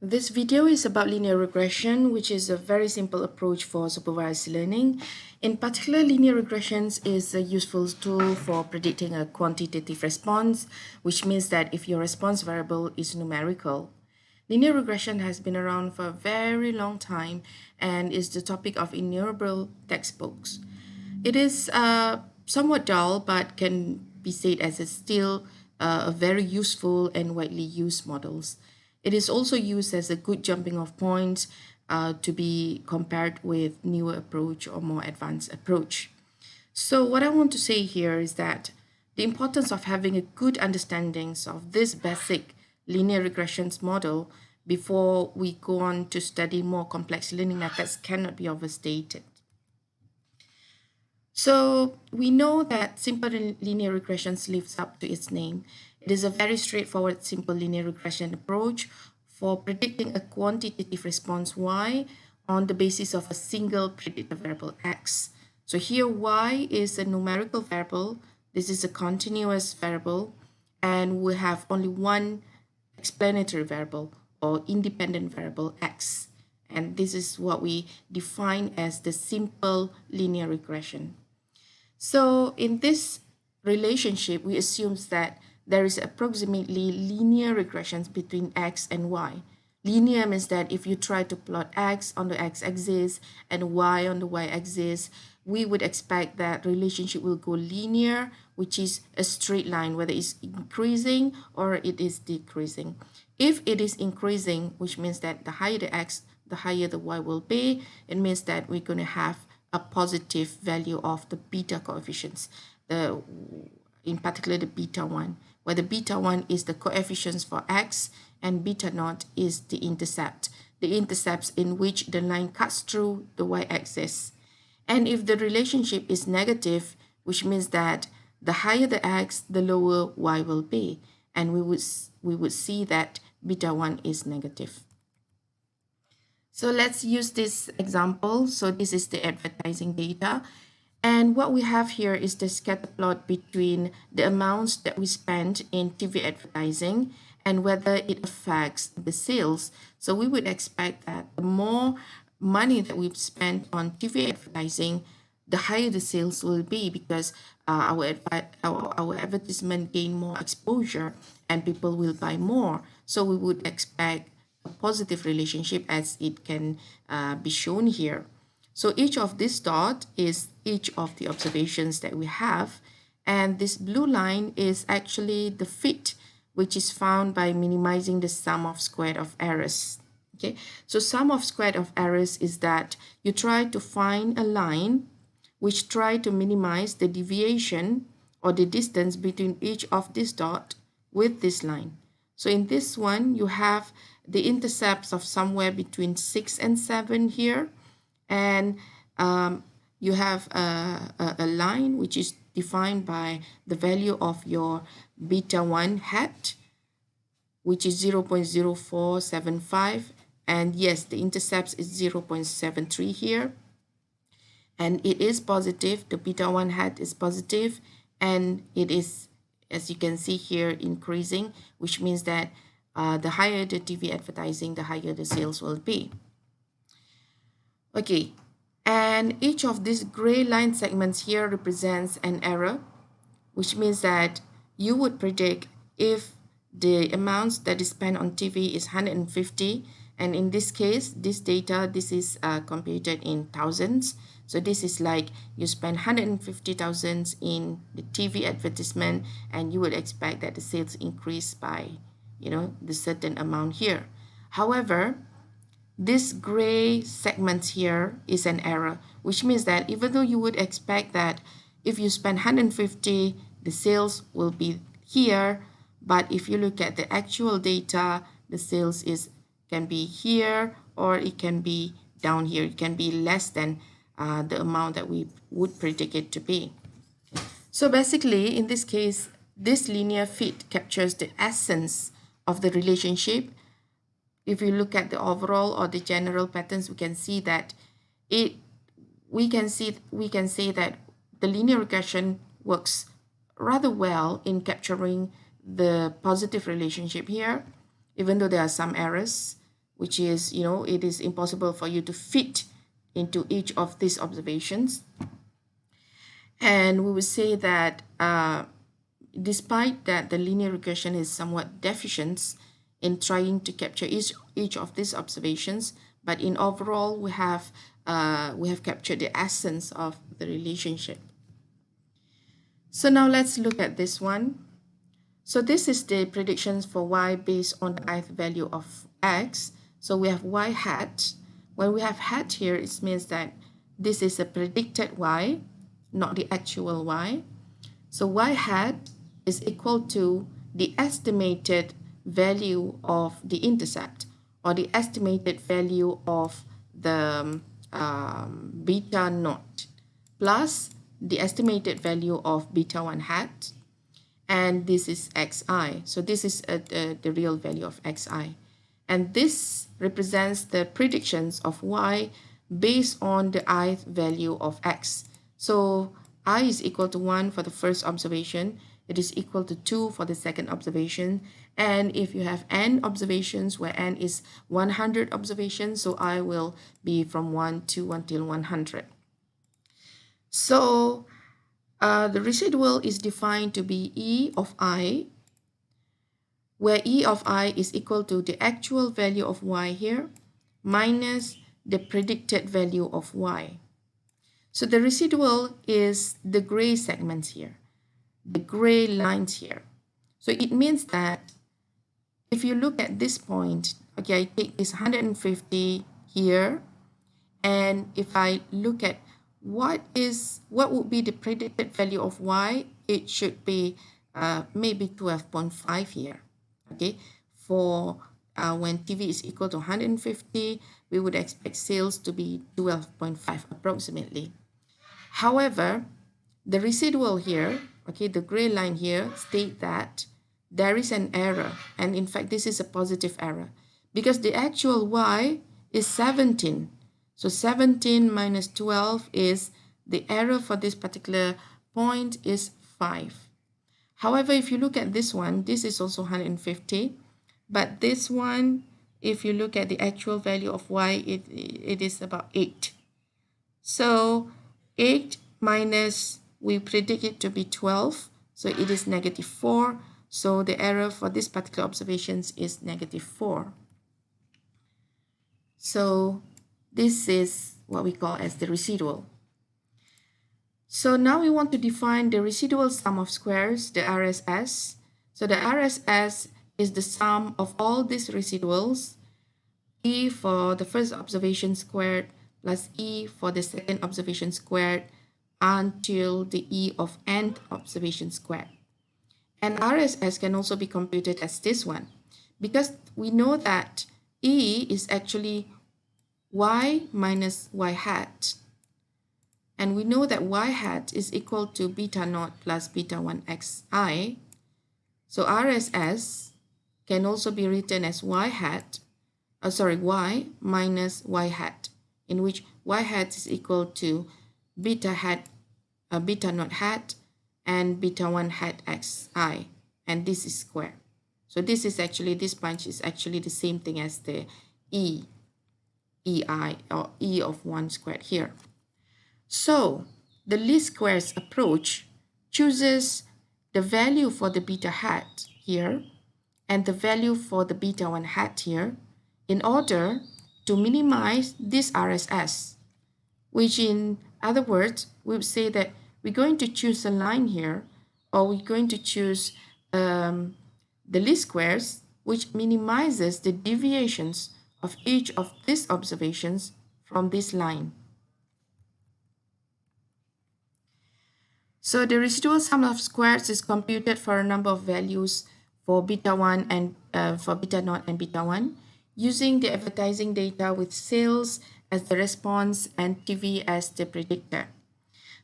This video is about linear regression, which is a very simple approach for supervised learning. In particular, linear regressions is a useful tool for predicting a quantitative response, which means that if your response variable is numerical. Linear regression has been around for a very long time and is the topic of innumerable textbooks. It is somewhat dull, but can be said as still a very useful and widely used models. It is also used as a good jumping off point to be compared with newer approach or more advanced approach. So what I want to say here is that the importance of having a good understandings of this basic linear regressions model before we go on to study more complex learning methods cannot be overstated. So we know that simple linear regressions lives up to its name. It is a very straightforward simple linear regression approach for predicting a quantitative response y on the basis of a single predictor variable x. So here y is a numerical variable, this is a continuous variable, and we have only one explanatory variable or independent variable x. And this is what we define as the simple linear regression. So in this relationship, we assume that there is approximately linear regressions between x and y. Linear means that if you try to plot x on the x-axis and y on the y-axis, we would expect that relationship will go linear, which is a straight line, whether it's increasing or it is decreasing. If it is increasing, which means that the higher the x, the higher the y will be, it means that we're going to have a positive value of the beta coefficients, in particular the beta 1, where the beta 1 is the coefficients for x and beta naught is the intercepts in which the line cuts through the y-axis. And if the relationship is negative, which means that the higher the x, the lower y will be, and we would see that beta 1 is negative. So let's use this example. So this is the advertising data. And what we have here is the scatter plot between the amounts that we spend in TV advertising and whether it affects the sales. So we would expect that the more money that we've spent on TV advertising, the higher the sales will be because our advertisement gain more exposure and people will buy more. So we would expect a positive relationship as it can be shown here. So each of this dot is each of the observations that we have, and this blue line is actually the fit, which is found by minimizing the sum of squared of errors. Okay, so sum of squared of errors is that you try to find a line which try to minimize the deviation or the distance between each of this dot with this line. So in this one, you have the intercepts of somewhere between 6 and 7 here. And you have a line which is defined by the value of your beta 1 hat, which is 0.0475. And yes, the intercepts is 0.73 here. And it is positive, the beta 1 hat is positive, and it is, as you can see here, increasing, which means that the higher the TV advertising, the higher the sales will be. Okay, and each of these gray line segments here represents an error, which means that you would predict if the amounts that is spent on TV is 150, and in this case, this data, this is computed in thousands. So this is like you spend 150,000 in the TV advertisement, and you would expect that the sales increase by, the certain amount here. However, this gray segment here is an error, which means that even though you would expect that if you spend 150, the sales will be here, but if you look at the actual data, the sales can be here or it can be down here. It can be less than the amount that we would predict it to be. So basically, in this case, this linear fit captures the essence of the relationship. If you look at the overall or the general patterns, we can see that we can say that the linear regression works rather well in capturing the positive relationship here, even though there are some errors, which is, it is impossible for you to fit into each of these observations. And we would say that despite that the linear regression is somewhat deficient in trying to capture each of these observations, but in overall we have captured the essence of the relationship. So now let's look at this one. So this is the predictions for y based on the ith value of x. So we have y hat. When we have hat here, it means that this is a predicted y, not the actual y. So y hat is equal to the estimated value of the intercept, or the estimated value of the beta naught, plus the estimated value of beta 1 hat, and this is xi. So this is the real value of xi. And this represents the predictions of y based on the ith value of x. So I is equal to 1 for the first observation. It is equal to 2 for the second observation. And if you have n observations, where n is 100 observations, so I will be from 1 to until 100. So the residual is defined to be E of I, where E of I is equal to the actual value of y here minus the predicted value of y. So the residual is the gray segments here, the gray lines here. So it means that if you look at this point, okay, I take this 150 here, and if I look at what would be the predicted value of y, it should be maybe 12.5 here. Okay, for when TV is equal to 150, we would expect sales to be 12.5 approximately. However, the residual here, okay, the gray line here, state that there is an error, and in fact this is a positive error, because the actual y is 17. So 17 minus 12 is the error for this particular point is 5. However, if you look at this one, this is also 150, but this one, if you look at the actual value of y, it is about 8. So 8 minus, we predict it to be 12, so it is negative 4. So the error for this particular observations is negative 4. So this is what we call as the residual. So now we want to define the residual sum of squares, the RSS. So the RSS is the sum of all these residuals, E for the first observation squared plus E for the second observation squared until the E of nth observation squared. And RSS can also be computed as this one, because we know that E is actually y minus y hat. And we know that y hat is equal to beta naught plus beta 1 xi. So RSS can also be written as y minus y hat, in which y hat is equal to beta naught hat and beta 1 hat xi, and this is square. So this bunch is actually the same thing as the ei, or e of 1 squared here. So the least squares approach chooses the value for the beta hat here and the value for the beta 1 hat here in order to minimize this RSS, which in other words, we would say that we're going to choose a line here, or we're going to choose the least squares, which minimizes the deviations of each of these observations from this line. So the residual sum of squares is computed for a number of values for beta 1 and for beta naught and beta 1 using the advertising data with sales as the response and TV as the predictor.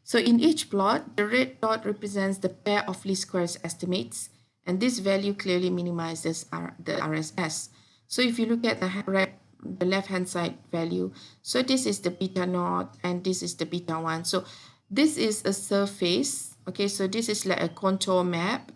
So in each plot, the red dot represents the pair of least squares estimates, and this value clearly minimizes the RSS. So if you look at the left-hand side value, so this is the beta naught and this is the beta 1. So this is a surface, okay, so this is like a contour map.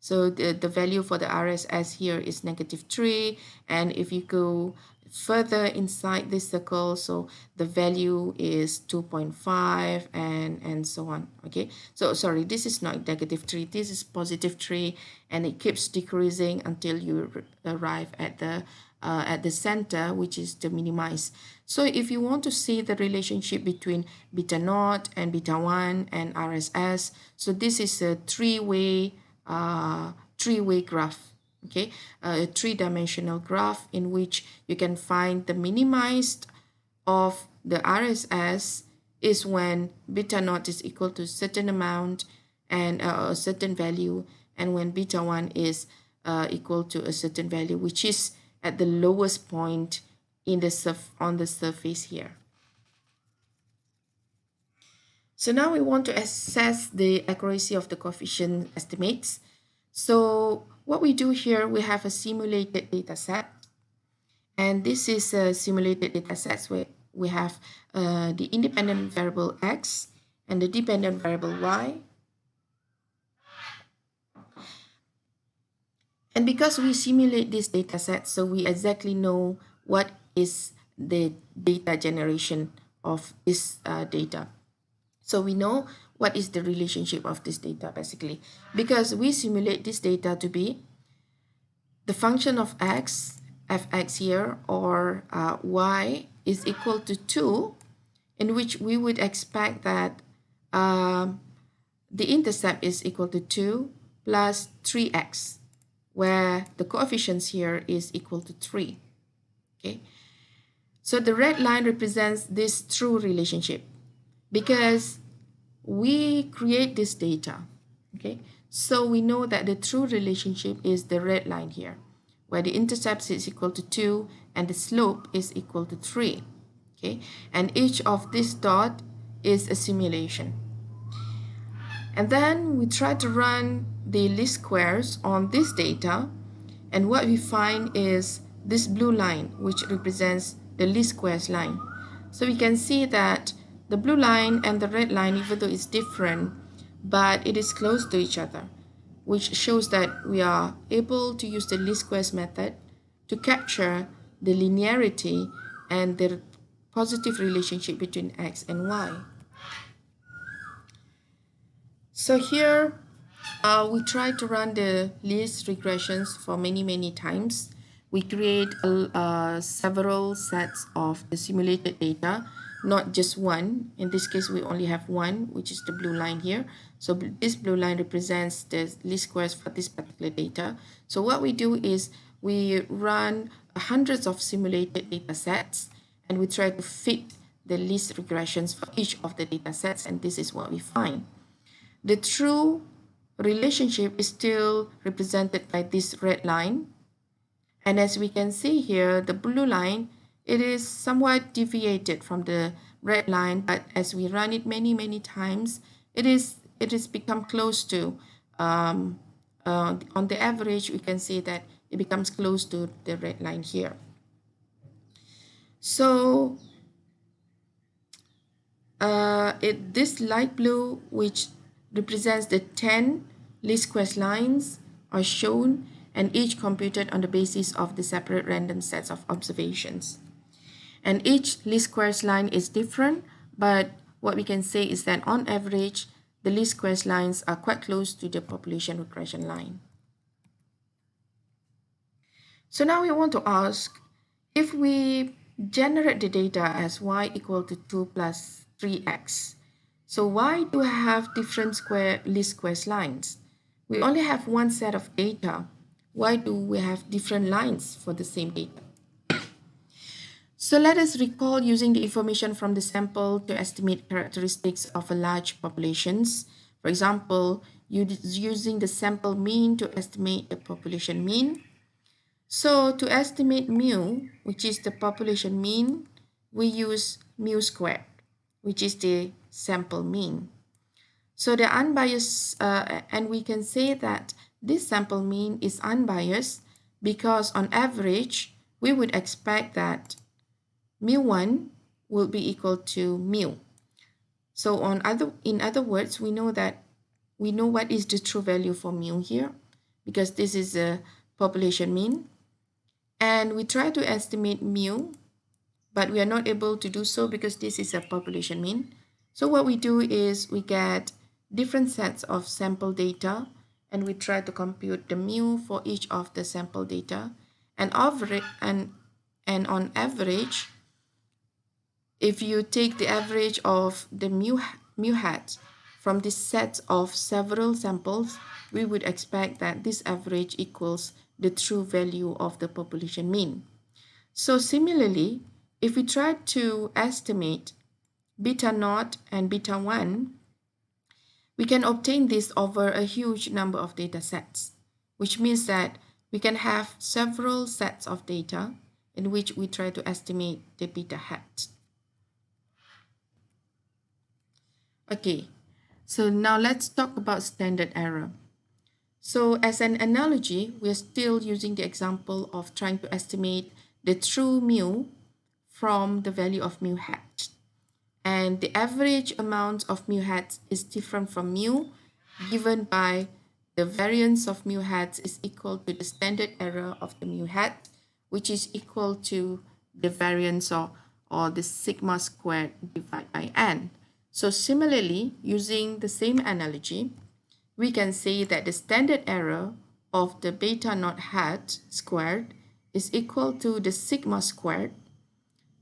So the value for the RSS here is -3, and if you go further inside this circle, so the value is 2.5 and so on. Okay, so sorry, this is not -3, this is +3, and it keeps decreasing until you arrive at the center, which is the minimize. So if you want to see the relationship between beta naught and beta 1 and RSS, so this is a three-way graph. Okay, a three-dimensional graph in which you can find the minimized of the RSS is when beta naught is equal to a certain amount and a certain value, and when beta 1 is equal to a certain value, which is at the lowest point in the on the surface here. So now we want to assess the accuracy of the coefficient estimates. So what we do here, we have a simulated data set, and this is a simulated data set where we have the independent variable x and the dependent variable y. And because we simulate this data set, so we exactly know what is the data generation of this data. So we know what is the relationship of this data basically, because we simulate this data to be the function of x, fx here, or y is equal to 2, in which we would expect that the intercept is equal to 2 plus 3x, where the coefficients here is equal to 3. Okay, so the red line represents this true relationship because we create this data. Okay, so we know that the true relationship is the red line here, where the intercept is equal to 2 and the slope is equal to 3. Okay, and each of this dot is a simulation. And then we try to run the least squares on this data, and what we find is this blue line, which represents the least squares line. So we can see that the blue line and the red line, even though it's different, but it is close to each other, which shows that we are able to use the least squares method to capture the linearity and the positive relationship between x and y. So here we try to run the least regressions for many times. We create several sets of the simulated data, not just one. In this case, we only have one, which is the blue line here. So this blue line represents the least squares for this particular data. So what we do is we run hundreds of simulated data sets, and we try to fit the least regressions for each of the data sets, and this is what we find. The true relationship is still represented by this red line. And as we can see here, the blue line, it is somewhat deviated from the red line, but as we run it many times, it is become close to, on the average, we can see that it becomes close to the red line here. So this light blue, which represents the 10 least squares lines, are shown, and each computed on the basis of the separate random sets of observations. And each least squares line is different, but what we can say is that on average, the least squares lines are quite close to the population regression line. So now we want to ask, if we generate the data as y equal to 2 plus 3x, so why do we have different least squares lines? We only have one set of data. Why do we have different lines for the same data? So let us recall using the information from the sample to estimate characteristics of a large populations. For example, using the sample mean to estimate the population mean. So to estimate mu, which is the population mean, we use mu squared, which is the sample mean. So the unbiased, and we can say that this sample mean is unbiased because on average, we would expect that mu1 will be equal to mu. So in other words, we know what is the true value for mu here, because this is a population mean. And we try to estimate mu, but we are not able to do so because this is a population mean. So what we do is we get different sets of sample data and we try to compute the mu for each of the sample data, and on average, if you take the average of the mu hat from this set of several samples, we would expect that this average equals the true value of the population mean. So similarly, if we try to estimate beta naught and beta 1, we can obtain this over a huge number of data sets, which means that we can have several sets of data in which we try to estimate the beta hat. Okay, so now let's talk about standard error. So as an analogy, we're still using the example of trying to estimate the true mu from the value of mu hat. And the average amount of mu hats is different from mu, given by the variance of mu hats is equal to the standard error of the mu hat, which is equal to the variance or the sigma squared divided by n. So similarly, using the same analogy, we can say that the standard error of the beta naught hat squared is equal to the sigma squared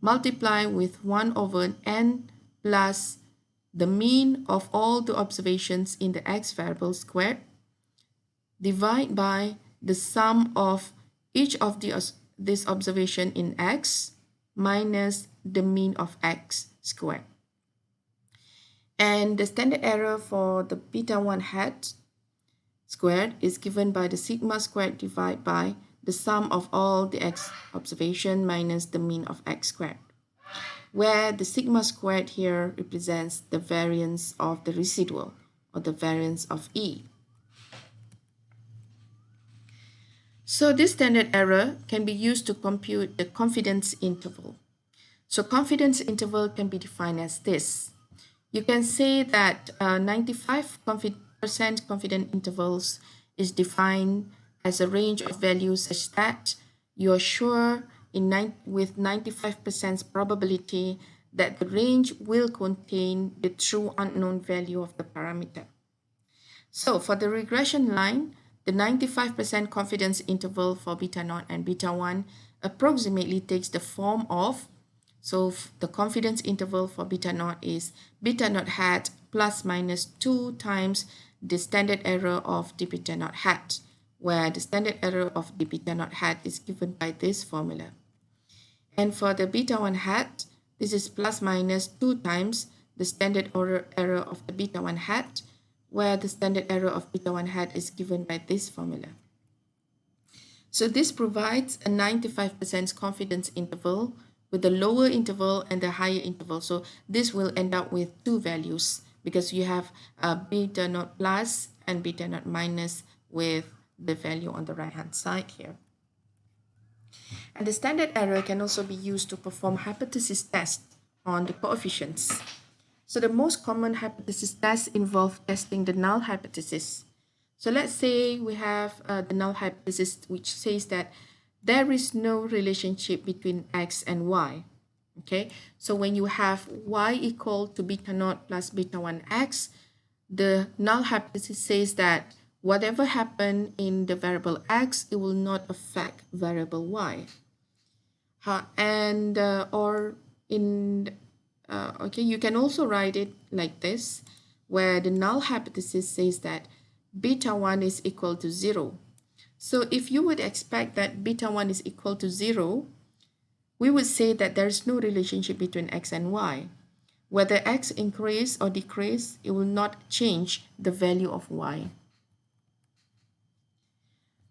multiplied with 1 over n plus the mean of all the observations in the x variable squared divided by the sum of each of this observation in x minus the mean of x squared. And the standard error for the beta 1 hat squared is given by the sigma squared divided by the sum of all the x observation minus the mean of x squared, where the sigma squared here represents the variance of the residual or the variance of E. So this standard error can be used to compute the confidence interval. So confidence interval can be defined as this. You can say that 95% confident intervals is defined as a range of values such that you're sure with 95% probability that the range will contain the true unknown value of the parameter. So for the regression line, the 95% confidence interval for beta naught and beta 1 approximately takes the form of, so the confidence interval for beta naught is beta naught hat plus minus 2 times the standard error of the beta naught hat, where the standard error of the beta naught hat is given by this formula. And for the beta 1 hat, this is plus minus 2 times the standard error of the beta 1 hat, where the standard error of beta 1 hat is given by this formula. So this provides a 95% confidence interval with the lower interval and the higher interval. So this will end up with two values because you have beta naught plus and beta naught minus with the value on the right hand side here. And the standard error can also be used to perform hypothesis tests on the coefficients. So the most common hypothesis tests involve testing the null hypothesis. So let's say we have the null hypothesis which says that there is no relationship between x and y. Okay, so when you have y equal to beta naught plus beta 1x, the null hypothesis says that whatever happened in the variable x, it will not affect variable y. Okay, you can also write it like this, where the null hypothesis says that beta 1 is equal to 0. So if you would expect that beta 1 is equal to 0, we would say that there is no relationship between x and y. Whether x increase or decrease, it will not change the value of y.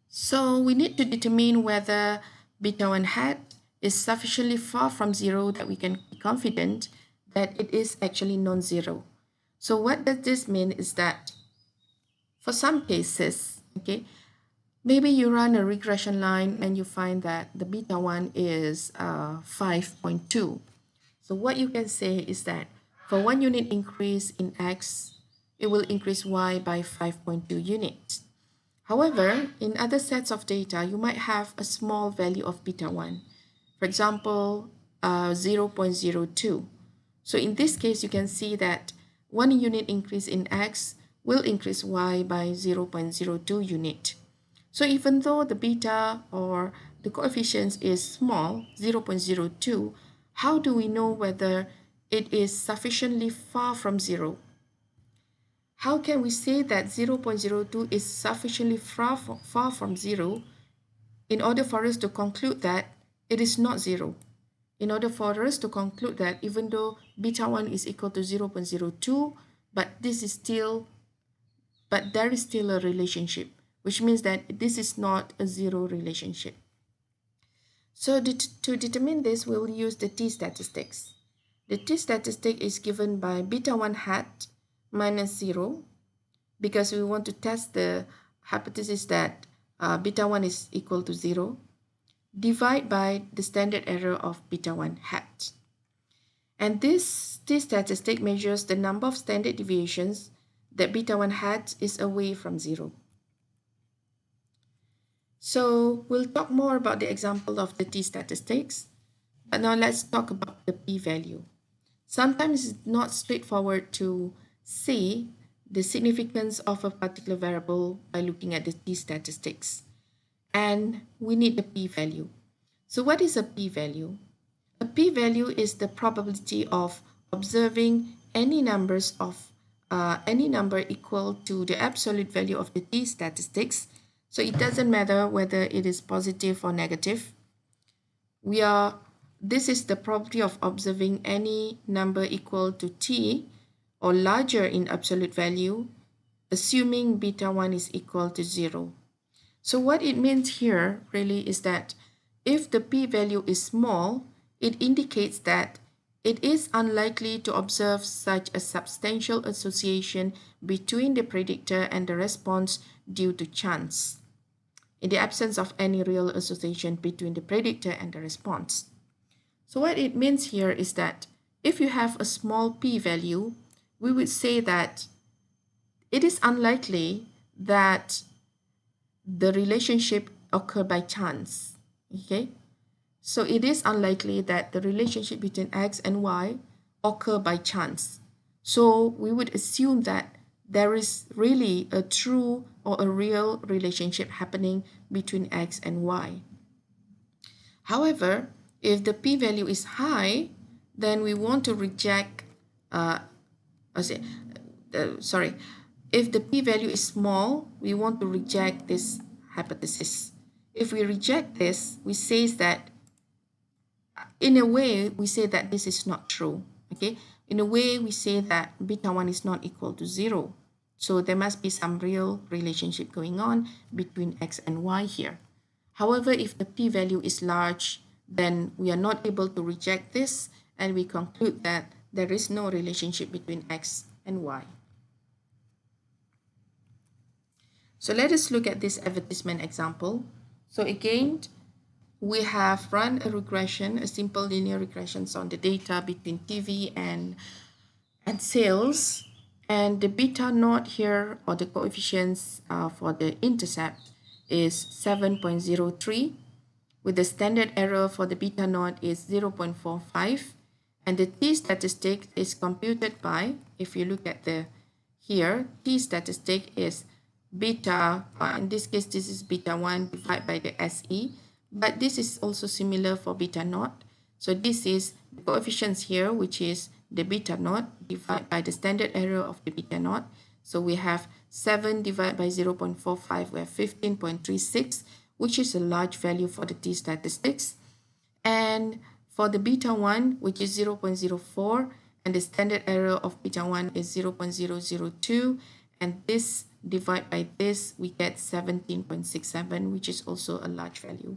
So we need to determine whether beta 1 hat is sufficiently far from 0 that we can be confident that it is actually non-zero. So what does this mean is that for some cases, okay, maybe you run a regression line and you find that the beta 1 is 5.2. So what you can say is that for 1 unit increase in x, it will increase y by 5.2 units. However, in other sets of data, you might have a small value of beta 1. For example, 0.02. So in this case, you can see that 1 unit increase in x will increase y by 0.02 unit. So even though the beta or the coefficient is small, 0.02, how do we know whether it is sufficiently far from 0? How can we say that 0.02 is sufficiently far from 0 in order for us to conclude that it is not 0? In order for us to conclude that even though beta 1 is equal to 0.02, but there is still a relationship, which means that this is not a zero relationship. So to determine this, we'll use the t-statistics. The t-statistic is given by beta 1 hat minus 0, because we want to test the hypothesis that beta 1 is equal to 0, divide by the standard error of beta 1 hat. And this t-statistic measures the number of standard deviations that beta 1 hat is away from 0. So we'll talk more about the example of the t-statistics, but now let's talk about the p-value. Sometimes it's not straightforward to see the significance of a particular variable by looking at the t-statistics, and we need the p-value. So what is a p-value? A p-value is the probability of observing any number equal to the absolute value of the t-statistics. So it doesn't matter whether it is positive or negative. This is the probability of observing any number equal to t or larger in absolute value, assuming beta 1 is equal to 0. So what it means here really is that if the p-value is small, it indicates that it is unlikely to observe such a substantial association between the predictor and the response due to chance, in the absence of any real association between the predictor and the response. So what it means here is that if you have a small p-value, we would say that it is unlikely that the relationship occur by chance. Okay, so it is unlikely that the relationship between x and y occur by chance. So we would assume that there is really a true or a real relationship happening between x and y. However, if the p-value is high, then we want to reject, if the p-value is small, we want to reject this hypothesis. If we reject this, we say that, in a way, we say that this is not true. Okay, in a way, we say that beta 1 is not equal to 0. So there must be some real relationship going on between x and y here. However, if the p-value is large, then we are not able to reject this, and we conclude that there is no relationship between x and y. So let us look at this advertisement example. So again, we have run a regression, a simple linear regression on the data between TV and sales, and the beta naught here, or the coefficients for the intercept, is 7.03, with the standard error for the beta naught is 0.45, and the t-statistic is computed by, if you look at the here, t-statistic is beta, in this case this is beta 1 divided by the SE, but this is also similar for beta naught. So this is the coefficients here, which is the beta naught divided by the standard error of the beta naught. So we have 7 divided by 0.45, we have 15.36, which is a large value for the t-statistics. And for the beta 1, which is 0.04, and the standard error of beta 1 is 0.002, and this divided by this, we get 17.67, which is also a large value.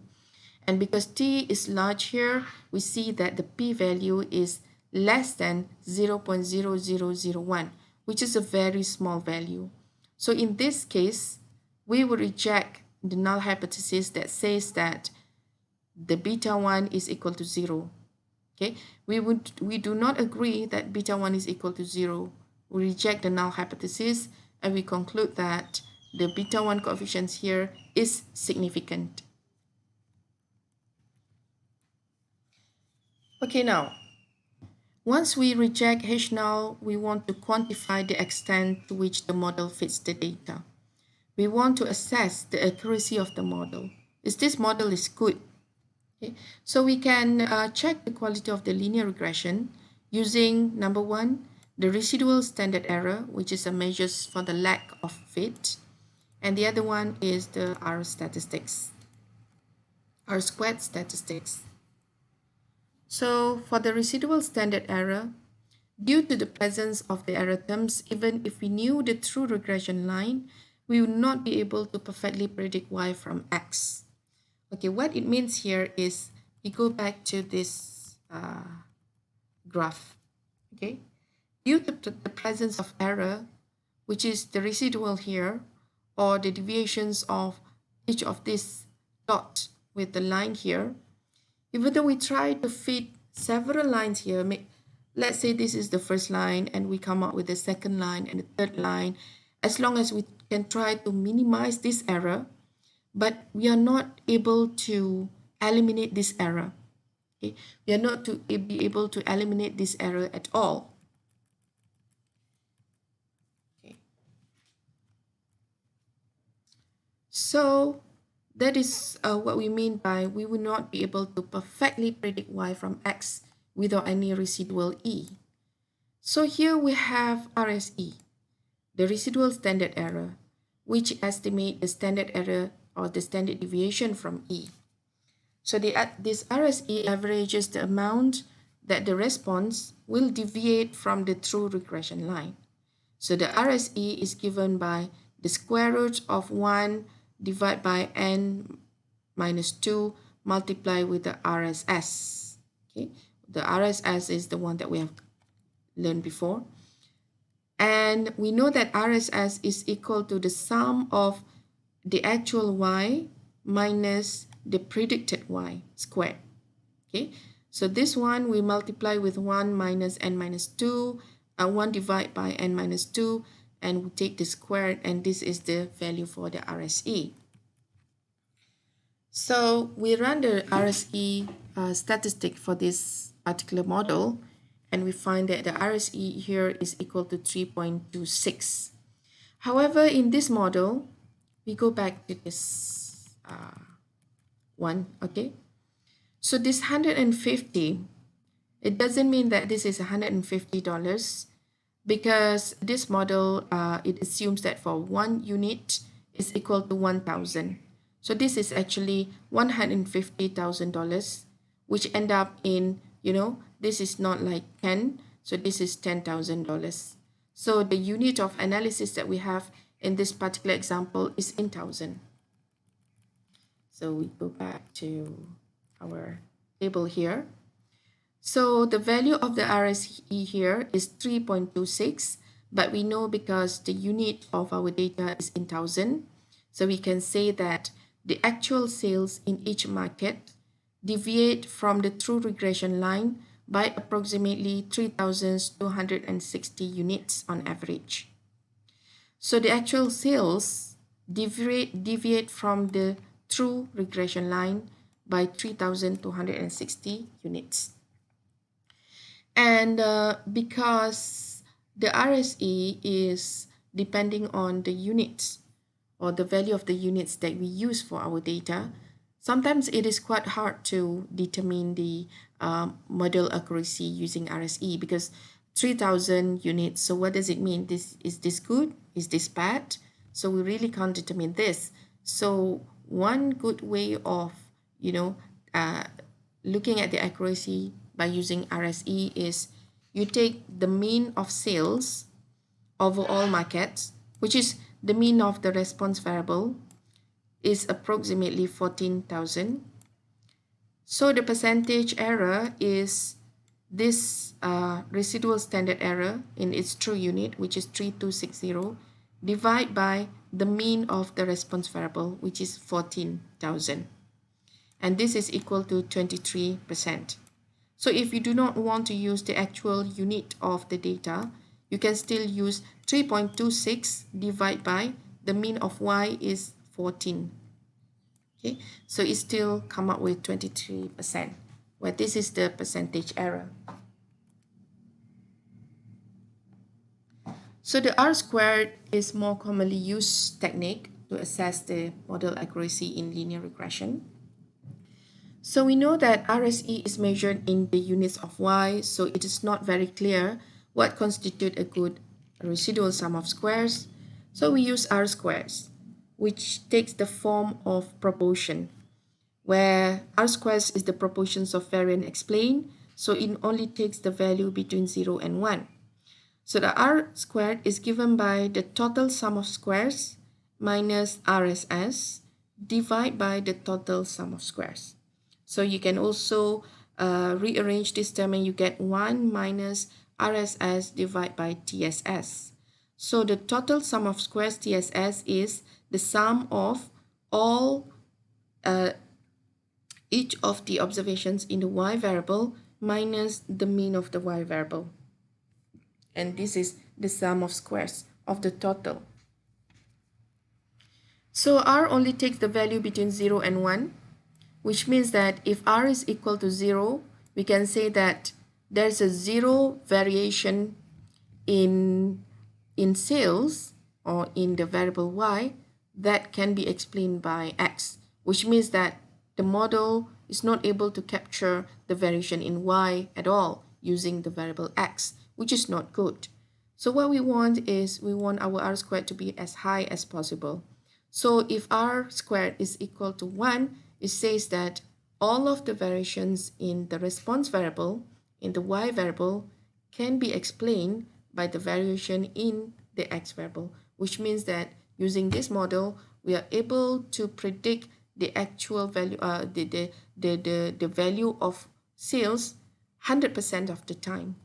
And because t is large here, we see that the p-value is less than 0.0001, which is a very small value. So in this case, we will reject the null hypothesis that says that the beta 1 is equal to 0. Okay, we do not agree that beta 1 is equal to 0. We reject the null hypothesis, and we conclude that the beta 1 coefficients here is significant. Okay, now, once we reject H null, we want to quantify the extent to which the model fits the data. We want to assess the accuracy of the model. Is this model is good? Okay. So we can check the quality of the linear regression using, number one, the residual standard error, which is a measure for the lack of fit. And the other one is the R statistics, R squared statistics. So for the residual standard error, due to the presence of the error terms, even if we knew the true regression line, we would not be able to perfectly predict y from x. Okay, what it means here is we go back to this graph. Okay, due to the presence of error, which is the residual here, or the deviations of each of these dots with the line here, even though we try to fit several lines here, let's say this is the first line and we come up with the second line and the third line, as long as we can try to minimize this error, but we are not able to eliminate this error. Okay? We are not to be able to eliminate this error at all. Okay. So that is what we mean by we will not be able to perfectly predict y from x without any residual e. So here we have RSE, the residual standard error, which estimate the standard error or the standard deviation from E. So this RSE averages the amount that the response will deviate from the true regression line. So the RSE is given by the square root of 1 divided by n minus 2 multiplied with the RSS. Okay, the RSS is the one that we have learned before. And we know that RSS is equal to the sum of the actual y minus the predicted y squared. Okay, so this one we multiply with 1 minus n minus 2, 1 divided by n minus 2, and we take the square, and this is the value for the RSE. So we run the RSE statistic for this particular model, and we find that the RSE here is equal to 3.26. However, in this model, we go back to this one, okay? So this 150, it doesn't mean that this is $150 because this model, it assumes that for 1 unit is equal to 1,000. So this is actually $150,000, which end up in, you know, this is not like 10, so this is $10,000. So the unit of analysis that we have in this particular example is in thousand. So we go back to our table here. So the value of the RSE here is 3.26, but we know because the unit of our data is in thousand, so we can say that the actual sales in each market deviate from the true regression line by approximately 3,260 units on average. So the actual sales deviate from the true regression line by 3,260 units. And because the RSE is depending on the units or the value of the units that we use for our data, sometimes it is quite hard to determine the model accuracy using RSE because 3,000 units. So what does it mean? Is this good? Is this bad? So we really can't determine this. So one good way of, you know, looking at the accuracy by using RSE is you take the mean of sales over all markets, which is the mean of the response variable, is approximately 14,000. So the percentage error is this residual standard error in its true unit, which is 3260, divided by the mean of the response variable, which is 14,000. And this is equal to 23%. So if you do not want to use the actual unit of the data, you can still use 3.26 divided by the mean of y is 14. Okay, so it still come up with 23%, where this is the percentage error. So the R-squared is more commonly used technique to assess the model accuracy in linear regression. So we know that RSE is measured in the units of y, so it is not very clear what constitutes a good residual sum of squares. So we use R-squares, which takes the form of proportion, where R-squares is the proportions of variance explained, so it only takes the value between 0 and 1. So the R-squared is given by the total sum of squares minus RSS divided by the total sum of squares. So you can also rearrange this term and you get 1 minus RSS divided by TSS. So the total sum of squares TSS is the sum of all each of the observations in the y variable minus the mean of the y variable. And this is the sum of squares of the total. So R only takes the value between 0 and 1, which means that if R is equal to 0, we can say that there's a 0 variation in sales or in the variable y that can be explained by X, which means that the model is not able to capture the variation in y at all using the variable X, which is not good. So what we want is we want our R squared to be as high as possible. So if R squared is equal to 1, it says that all of the variations in the response variable, in the y variable, can be explained by the variation in the x variable, which means that using this model, we are able to predict the actual value, the value of sales 100% of the time.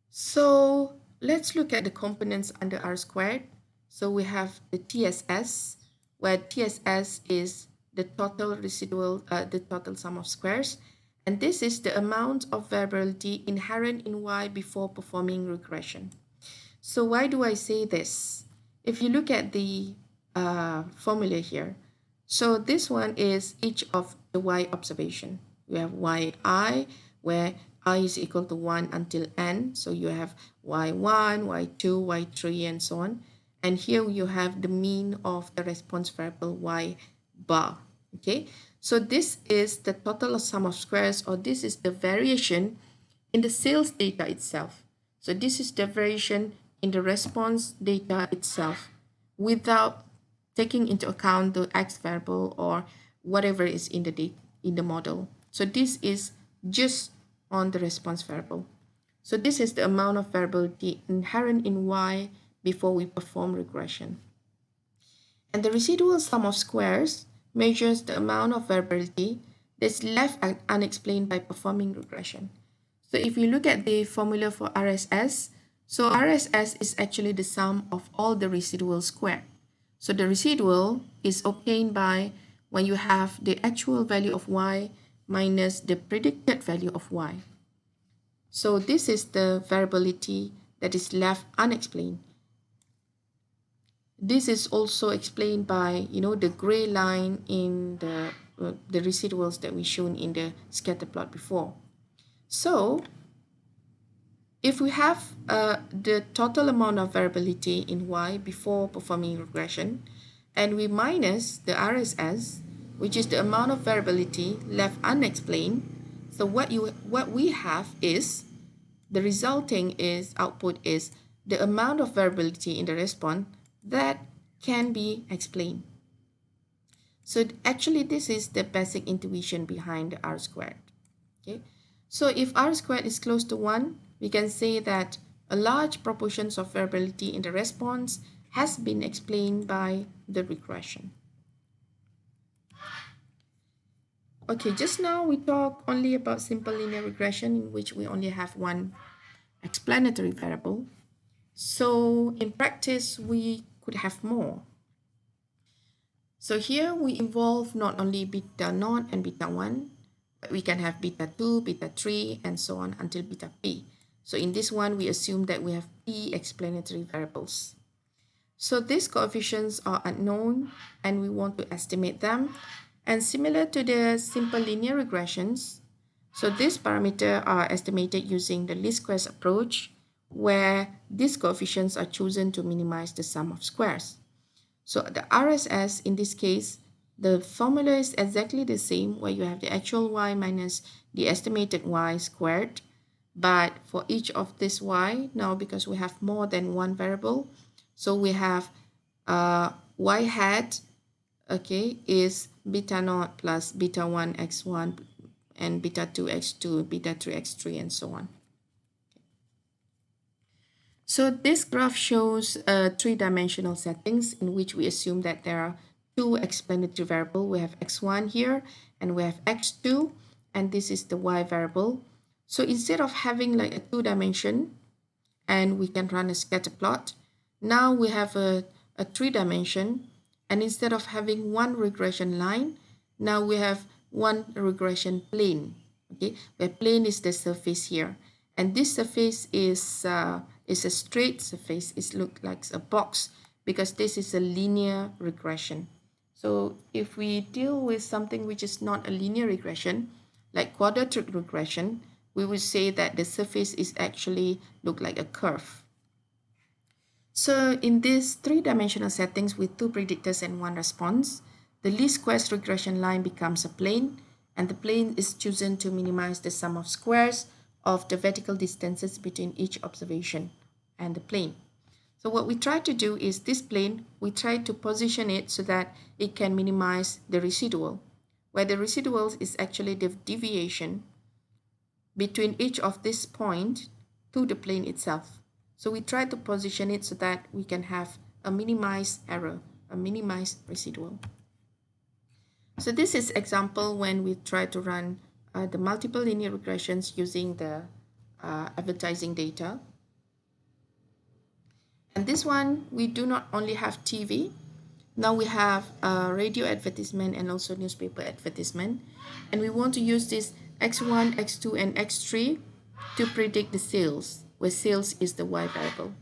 So let's look at the components under R squared. So we have the TSS, where TSS is the total residual, the total sum of squares. And this is the amount of variability inherent in y before performing regression. So why do I say this? If you look at the formula here, so this one is each of the y observation. We have yi, where I is equal to 1 until n. So you have y1, y2, y3, and so on. And here you have the mean of the response variable y bar. Okay, so this is the total sum of squares, or this is the variation in the sales data itself. So this is the variation in the response data itself without taking into account the x variable or whatever is in the model. So this is just on the response variable. So this is the amount of variability inherent in y before we perform regression. And the residual sum of squares measures the amount of variability that's left unexplained by performing regression. So if you look at the formula for RSS, so RSS is actually the sum of all the residual squared. So the residual is obtained by when you have the actual value of y minus the predicted value of y. So this is the variability that is left unexplained. This is also explained by, the gray line in the residuals that we shown in the scatter plot before. So if we have the total amount of variability in y before performing regression, and we minus the RSS, which is the amount of variability left unexplained, so what we have is the resulting output is the amount of variability in the response that can be explained. So actually this is the basic intuition behind the R squared. Okay, so if R squared is close to 1, we can say that a large proportion of variability in the response has been explained by the regression. Okay, just now we talked only about simple linear regression in which we only have one explanatory variable. So in practice, we could have more. So here we involve not only beta naught and beta 1, but we can have beta 2, beta 3, and so on until beta p. So in this one, we assume that we have p explanatory variables. So these coefficients are unknown and we want to estimate them. And similar to the simple linear regressions, so these parameters are estimated using the least squares approach, where these coefficients are chosen to minimize the sum of squares. So the RSS in this case, the formula is exactly the same, where you have the actual y minus the estimated y squared. But for each of this y, now because we have more than one variable, so we have y hat, okay, is beta naught plus beta 1 x1 and beta 2 x2, beta 3 x3, and so on. So this graph shows three-dimensional settings in which we assume that there are two explanatory variables. We have x1 here and we have x2, and this is the y variable. So instead of having like a two-dimension and we can run a scatter plot, now we have a three-dimension, and instead of having one regression line, now we have one regression plane. Okay, where plane is the surface here, and this surface is a straight surface. It looks like a box because this is a linear regression. So if we deal with something which is not a linear regression, like quadratic regression, we would say that the surface is actually look like a curve. So in these three-dimensional settings with two predictors and one response, the least squares regression line becomes a plane, and the plane is chosen to minimize the sum of squares of the vertical distances between each observation and the plane. So what we try to do is this plane, we try to position it so that it can minimize the residual, where the residual is actually the deviation between each of this point to the plane itself. So we try to position it so that we can have a minimized error, a minimized residual. So this is example when we try to run the multiple linear regressions using the advertising data. And this one, we do not only have TV, now we have radio advertisement and also newspaper advertisement. And we want to use this X1, X2, and X3 to predict the sales, where sales is the Y variable.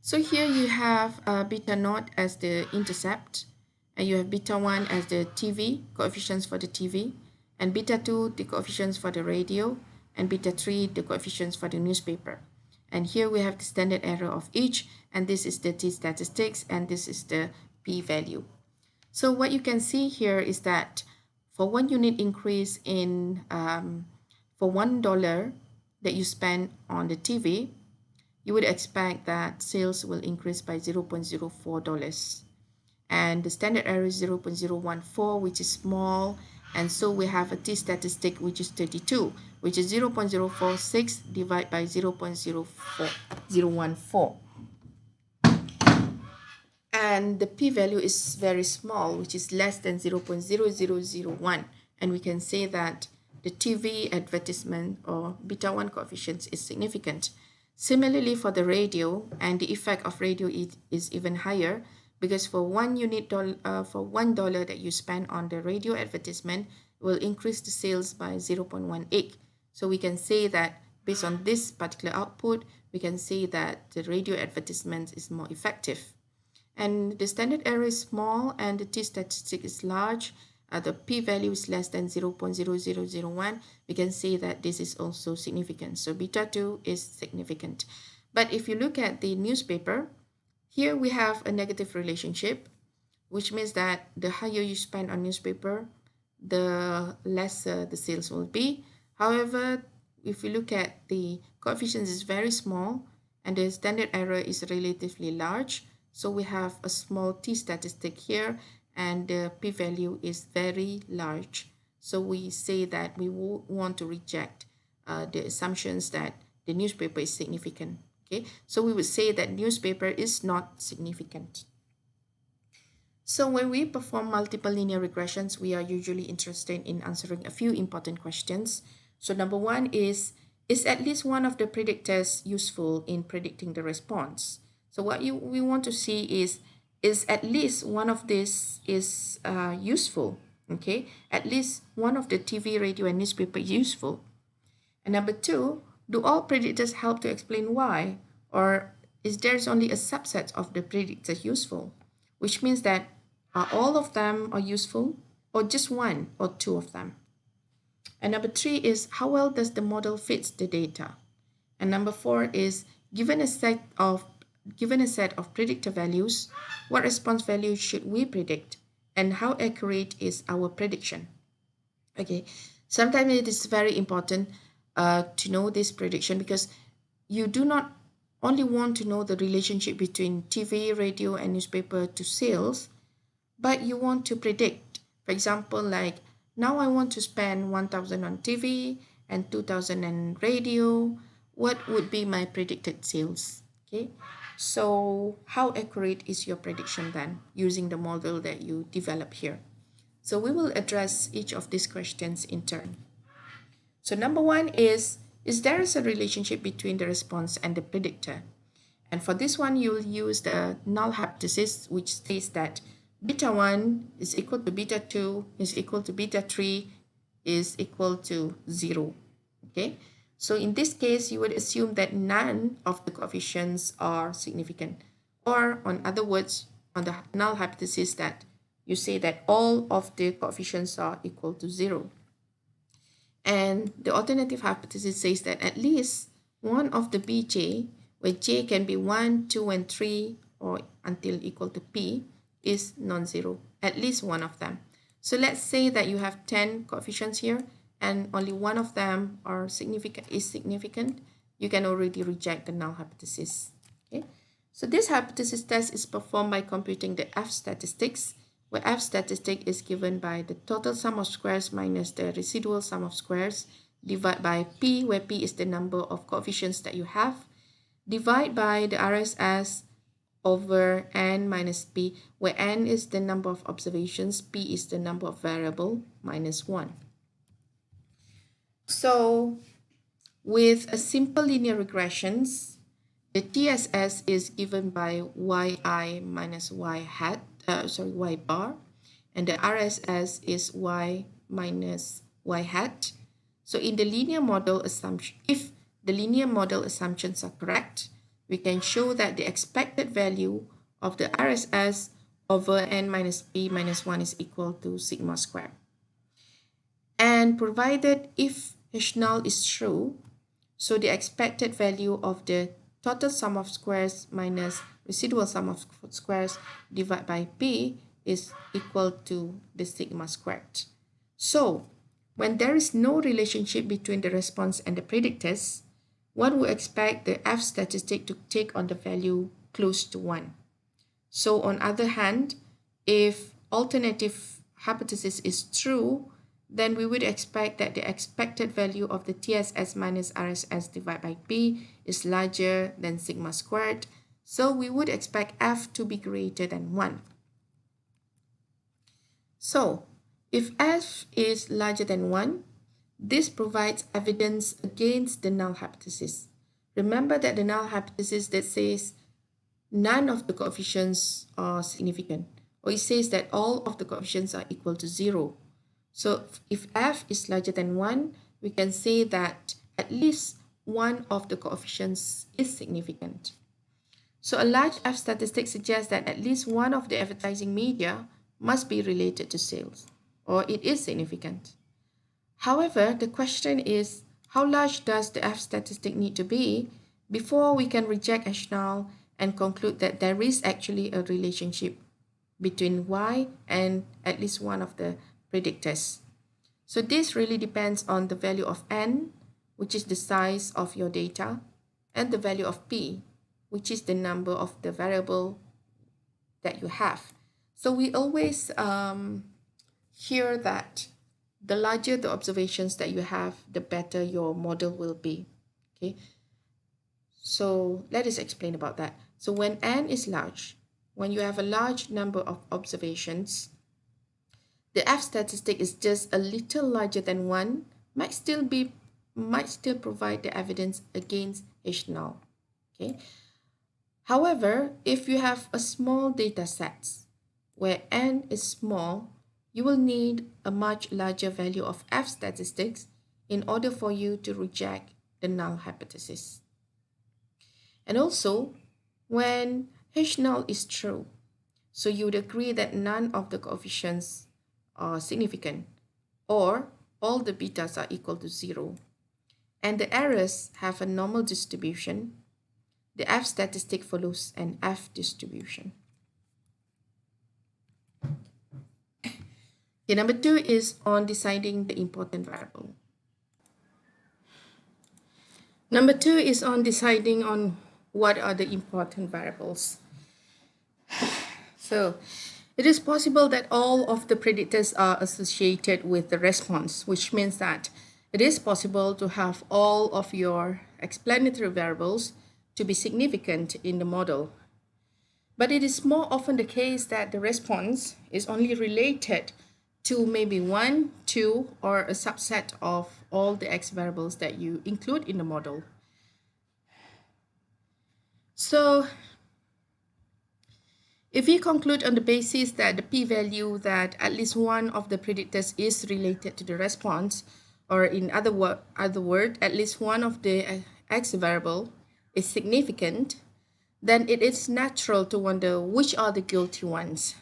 So here you have beta naught as the intercept, and you have beta 1 as the TV, coefficients for the TV, and beta 2, the coefficients for the radio, and beta 3, the coefficients for the newspaper. And here we have the standard error of each, and this is the t-statistics, and this is the p-value. So what you can see here is that for 1 unit increase in, for $1 that you spend on the TV, you would expect that sales will increase by $0.04. And the standard error is 0.014, which is small. And so we have a t-statistic, which is 32, which is 0.046 divided by 0.014. And the p-value is very small, which is less than 0.0001. And we can say that the TV advertisement or beta 1 coefficient is significant. Similarly for the radio, and the effect of radio is even higher, because for $1 that you spend on the radio advertisement will increase the sales by 0.18. So we can say that based on this particular output, we can say that the radio advertisement is more effective. And the standard error is small and the t-statistic is large. The p-value is less than 0.0001. We can say that this is also significant. So beta 2 is significant. But if you look at the newspaper, here we have a negative relationship, which means that the higher you spend on newspaper, the lesser the sales will be. However, if you look at the coefficients is very small and the standard error is relatively large, so we have a small t-statistic here and the p-value is very large. So we say that we want to reject the assumptions that the newspaper is significant. Okay, so we would say that newspaper is not significant. So when we perform multiple linear regressions, we are usually interested in answering a few important questions. So number one is at least one of the predictors useful in predicting the response? So what we want to see is at least one of this is useful? Okay, at least one of the TV, radio, and newspaper useful. And number two, do all predictors help to explain why, or is there's only a subset of the predictors useful, which means that are all of them are useful or just one or two of them. And number 3 is how well does the model fits the data. And number 4 is given a set of predictor values, what response value should we predict and how accurate is our prediction? Okay, sometimes it is very important to know this prediction because you do not only want to know the relationship between TV, radio, and newspaper to sales, but you want to predict. For example, like now I want to spend 1,000 on TV and 2,000 on radio. What would be my predicted sales? Okay, so how accurate is your prediction then using the model that you develop here? So we will address each of these questions in turn. So number 1 is there a relationship between the response and the predictor? And for this one, you'll use the null hypothesis, which states that beta 1 is equal to beta 2 is equal to beta 3 is equal to 0. Okay, so in this case, you would assume that none of the coefficients are significant. Or on other words, on the null hypothesis that you say that all of the coefficients are equal to 0. And the alternative hypothesis says that at least one of the bj, where j can be 1, 2, and 3, or until equal to p, is non-zero, at least one of them. So let's say that you have 10 coefficients here and only one of them is significant. You can already reject the null hypothesis. Okay, so this hypothesis test is performed by computing the F statistics, where F statistic is given by the total sum of squares minus the residual sum of squares, divided by P, where P is the number of coefficients that you have, divide by the RSS over N minus P, where N is the number of observations, P is the number of variable, minus 1. So with a simple linear regressions, the TSS is given by yi minus y bar, and the RSS is y minus y hat. So in the linear model assumption, if the linear model assumptions are correct, we can show that the expected value of the RSS over n minus p minus 1 is equal to sigma squared. And provided if H null is true, so the expected value of the total sum of squares minus residual sum of squares divided by p is equal to the sigma squared. So when there is no relationship between the response and the predictors, one would expect the F statistic to take on the value close to 1. So on other hand, if alternative hypothesis is true, then we would expect that the expected value of the TSS minus RSS divided by P is larger than sigma squared. So we would expect F to be greater than 1. So if F is larger than 1, this provides evidence against the null hypothesis. Remember that the null hypothesis that says none of the coefficients are significant, or it says that all of the coefficients are equal to 0. So if F is larger than 1, we can say that at least one of the coefficients is significant. So a large F statistic suggests that at least one of the advertising media must be related to sales, or it is significant. However, the question is, how large does the F statistic need to be before we can reject H null and conclude that there is actually a relationship between Y and at least one of the predictors? So this really depends on the value of N, which is the size of your data, and the value of P, which is the number of the variable that you have. So we always hear that the larger the observations that you have, the better your model will be. Okay, so let us explain about that. So when N is large, when you have a large number of observations, the F statistic is just a little larger than 1, might still provide the evidence against H null. Okay. However, if you have a small data set where N is small, you will need a much larger value of F statistics in order for you to reject the null hypothesis. And also, when H null is true. So you would agree that none of the coefficients are significant, or all the betas are equal to 0. And the errors have a normal distribution. The F statistic follows an F distribution. Okay, number 2 is on deciding the important variable. Number 2 is on deciding on what are the important variables. So it is possible that all of the predictors are associated with the response, which means that it is possible to have all of your explanatory variables to be significant in the model. But it is more often the case that the response is only related to maybe 1, 2, or a subset of all the X variables that you include in the model. So if we conclude on the basis that the p-value that at least one of the predictors is related to the response, or in other word, at least one of the X variable is significant, then it is natural to wonder which are the guilty ones.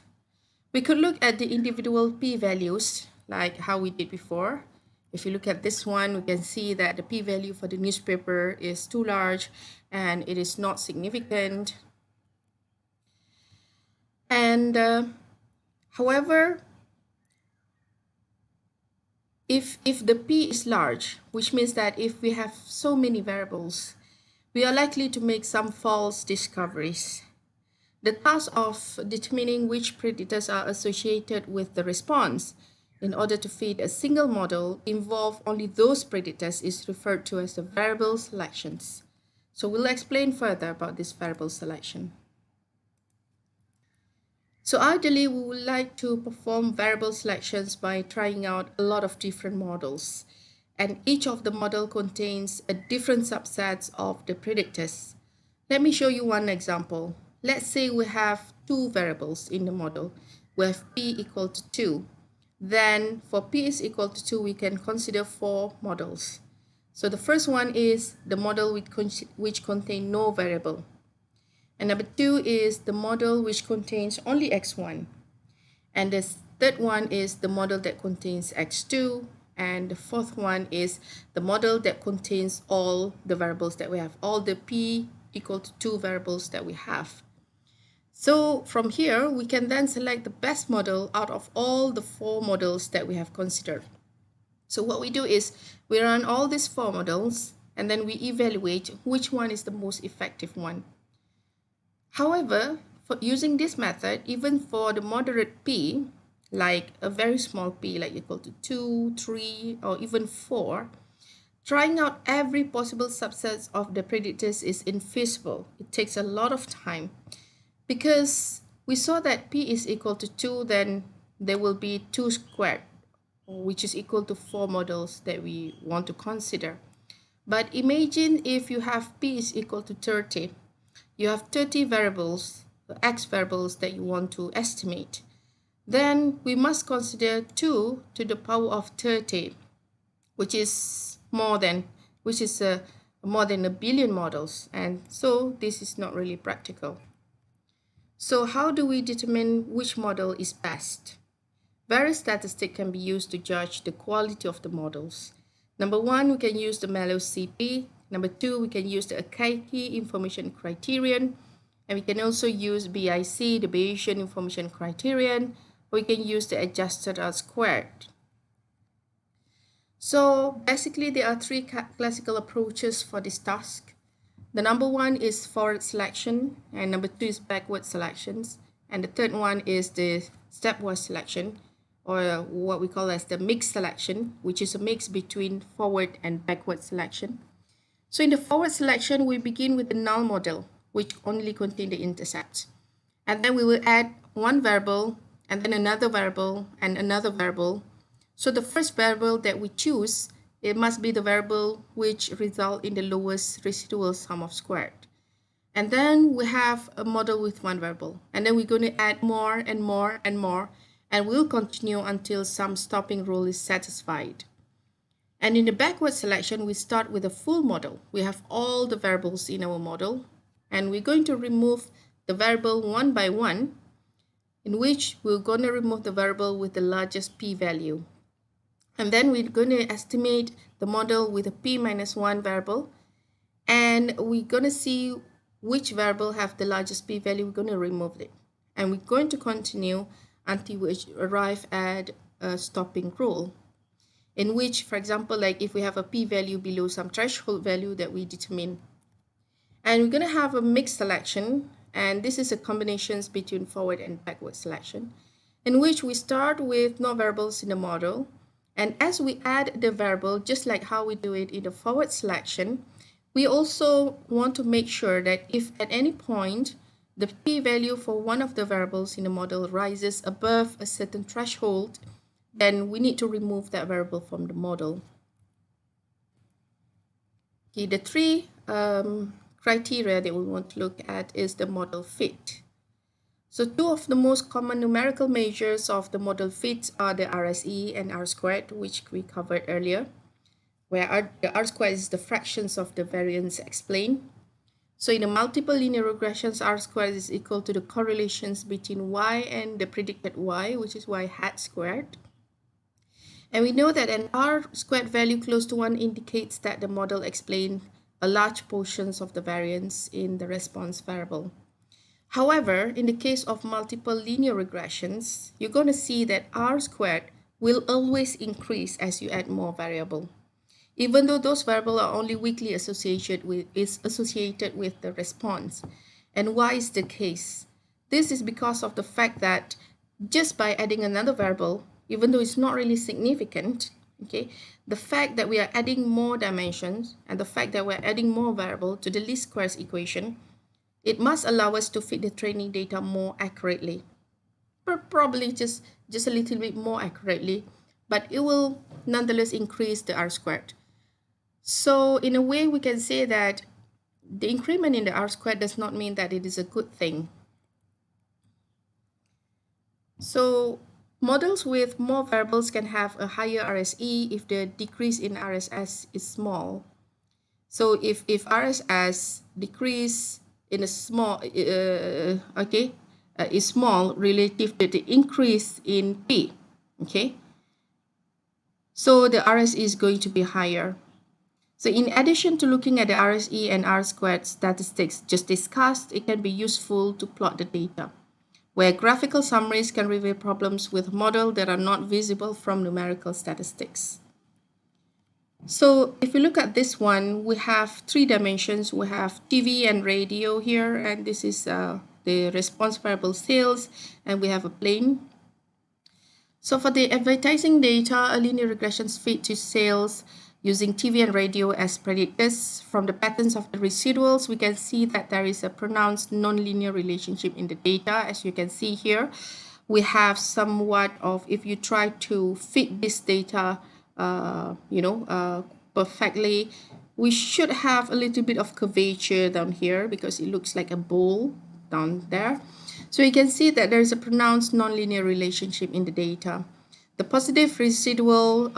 We could look at the individual p-values like how we did before. If you look at this one, we can see that the p-value for the newspaper is too large and it is not significant. And however, if the p is large, which means that if we have so many variables, we are likely to make some false discoveries. The task of determining which predictors are associated with the response in order to fit a single model involve only those predictors is referred to as the variable selections. So we'll explain further about this variable selection. So ideally, we would like to perform variable selections by trying out a lot of different models. And each of the model contains a different subsets of the predictors. Let me show you one example. Let's say we have two variables in the model. We have p equal to 2. Then for p is equal to 2, we can consider 4 models. So the first one is the model which contains no variable. And number 2 is the model which contains only x1. And the third one is the model that contains x2. And the fourth one is the model that contains all the variables that we have, all the p equal to 2 variables that we have. So from here, we can then select the best model out of all the 4 models that we have considered. So what we do is we run all these 4 models and then we evaluate which one is the most effective one. However, for using this method, even for the moderate p, like a very small p, like equal to 2, 3, or even 4, trying out every possible subset of the predictors is infeasible. It takes a lot of time because we saw that p is equal to 2, then there will be 2 squared, which is equal to 4 models that we want to consider. But imagine if you have p is equal to 30. You have 30 variables, X variables that you want to estimate. Then we must consider 2 to the power of 30, which is more than a billion models. And so this is not really practical. So how do we determine which model is best? Various statistics can be used to judge the quality of the models. Number 1, we can use the Mallows CP. Number 2, we can use the Akaike information criterion. And we can also use BIC, the Bayesian information criterion. Or we can use the adjusted R squared. So basically, there are 3 classical approaches for this task. The number 1 is forward selection, and number 2 is backward selections. And the third one is the stepwise selection, or what we call as the mixed selection, which is a mix between forward and backward selection. So in the forward selection, we begin with the null model, which only contains the intercepts. And then we will add one variable, and then another variable, and another variable. So the first variable that we choose, it must be the variable which results in the lowest residual sum of squared. And then we have a model with one variable. And then we're going to add more and more and more. And we'll continue until some stopping rule is satisfied. And in the backward selection, we start with a full model. We have all the variables in our model. And we're going to remove the variable one by one, in which we're going to remove the variable with the largest p-value. And then we're going to estimate the model with a p-1 variable. And we're going to see which variable have the largest p-value. We're going to remove it. And we're going to continue until we arrive at a stopping rule, in which, for example, like if we have a p-value below some threshold value that we determine. And we're going to have a mixed selection, and this is a combination between forward and backward selection, in which we start with no variables in the model. And as we add the variable, just like how we do it in the forward selection, we also want to make sure that if at any point the p-value for one of the variables in the model rises above a certain threshold, then we need to remove that variable from the model. Okay, the three criteria that we want to look at is the model fit. So two of the most common numerical measures of the model fit are the RSE and R squared, which we covered earlier, where the R squared is the fractions of the variance explained. So in the multiple linear regressions, R squared is equal to the correlations between Y and the predicted Y, which is Y hat squared. And we know that an R squared value close to 1 indicates that the model explained a large portions of the variance in the response variable. However, in the case of multiple linear regressions, you're going to see that R squared will always increase as you add more variable, even though those variables are only weakly associated with the response. And why is the case? This is because of the fact that just by adding another variable, even though it's not really significant, okay, the fact that we are adding more dimensions and the fact that we're adding more variable to the least squares equation, it must allow us to fit the training data more accurately, probably just a little bit more accurately, but it will nonetheless increase the R squared. So in a way, we can say that the increment in the R squared does not mean that it is a good thing. So models with more variables can have a higher RSE if the decrease in RSS is small. So if RSS decrease in a small, is small relative to the increase in P, okay? So the RSE is going to be higher. So in addition to looking at the RSE and R squared statistics just discussed, it can be useful to plot the data, where graphical summaries can reveal problems with models that are not visible from numerical statistics. So if you look at this one, we have 3 dimensions. We have TV and radio here, and this is the response variable sales, and we have a plane. So for the advertising data, a linear regression fit to sales using TV and radio as predictors. From the patterns of the residuals, we can see that there is a pronounced nonlinear relationship in the data. As you can see here, we have somewhat of, if you try to fit this data perfectly, we should have a little bit of curvature down here because it looks like a bowl down there. So you can see that there is a pronounced nonlinear relationship in the data. The positive residual,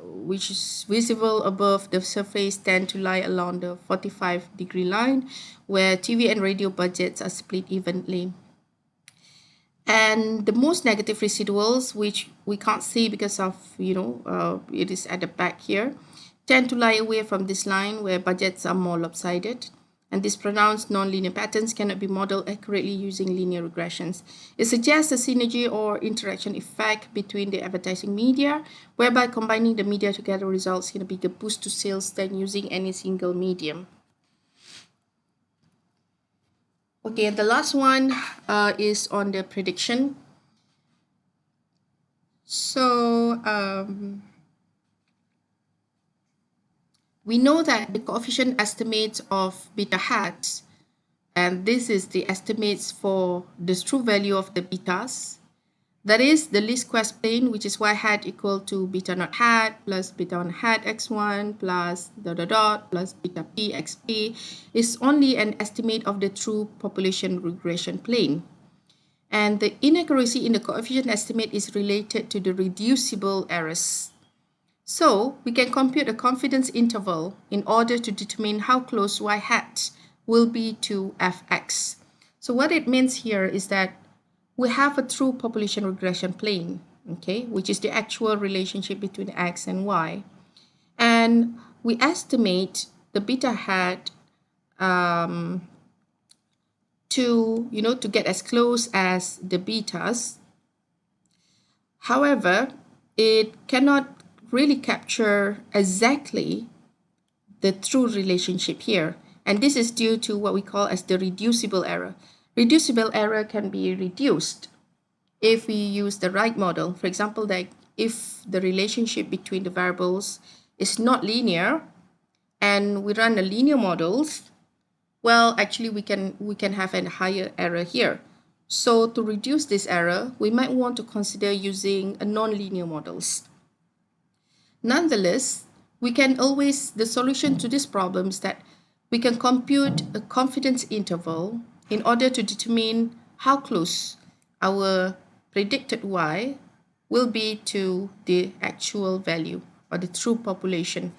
which is visible above the surface, tend to lie along the 45-degree line, where TV and radio budgets are split evenly. And the most negative residuals, which we can't see because of, it is at the back here, tend to lie away from this line where budgets are more lopsided. And these pronounced nonlinear patterns cannot be modeled accurately using linear regressions. It suggests a synergy or interaction effect between the advertising media, whereby combining the media together results in a bigger boost to sales than using any single medium. Okay, the last one is on the prediction. So we know that the coefficient estimates of beta hats, and this is the estimates for the true value of the betas. That is the least squares plane, which is y hat equal to beta naught hat plus beta 1 hat x1 plus ... plus beta p xp, is only an estimate of the true population regression plane. And the inaccuracy in the coefficient estimate is related to the reducible errors. So we can compute a confidence interval in order to determine how close y hat will be to fx. So what it means here is that we have a true population regression plane, okay, which is the actual relationship between x and y. And we estimate the beta hat to get as close as the betas. However, it cannot really capture exactly the true relationship here. And this is due to what we call as the reducible error. Reducible error can be reduced if we use the right model. For example, like if the relationship between the variables is not linear and we run a linear models, well, actually we can have a higher error here. So to reduce this error, we might want to consider using a non-linear models. Nonetheless, the solution to this problem is that we can compute a confidence interval in order to determine how close our predicted y will be to the actual value or the true population.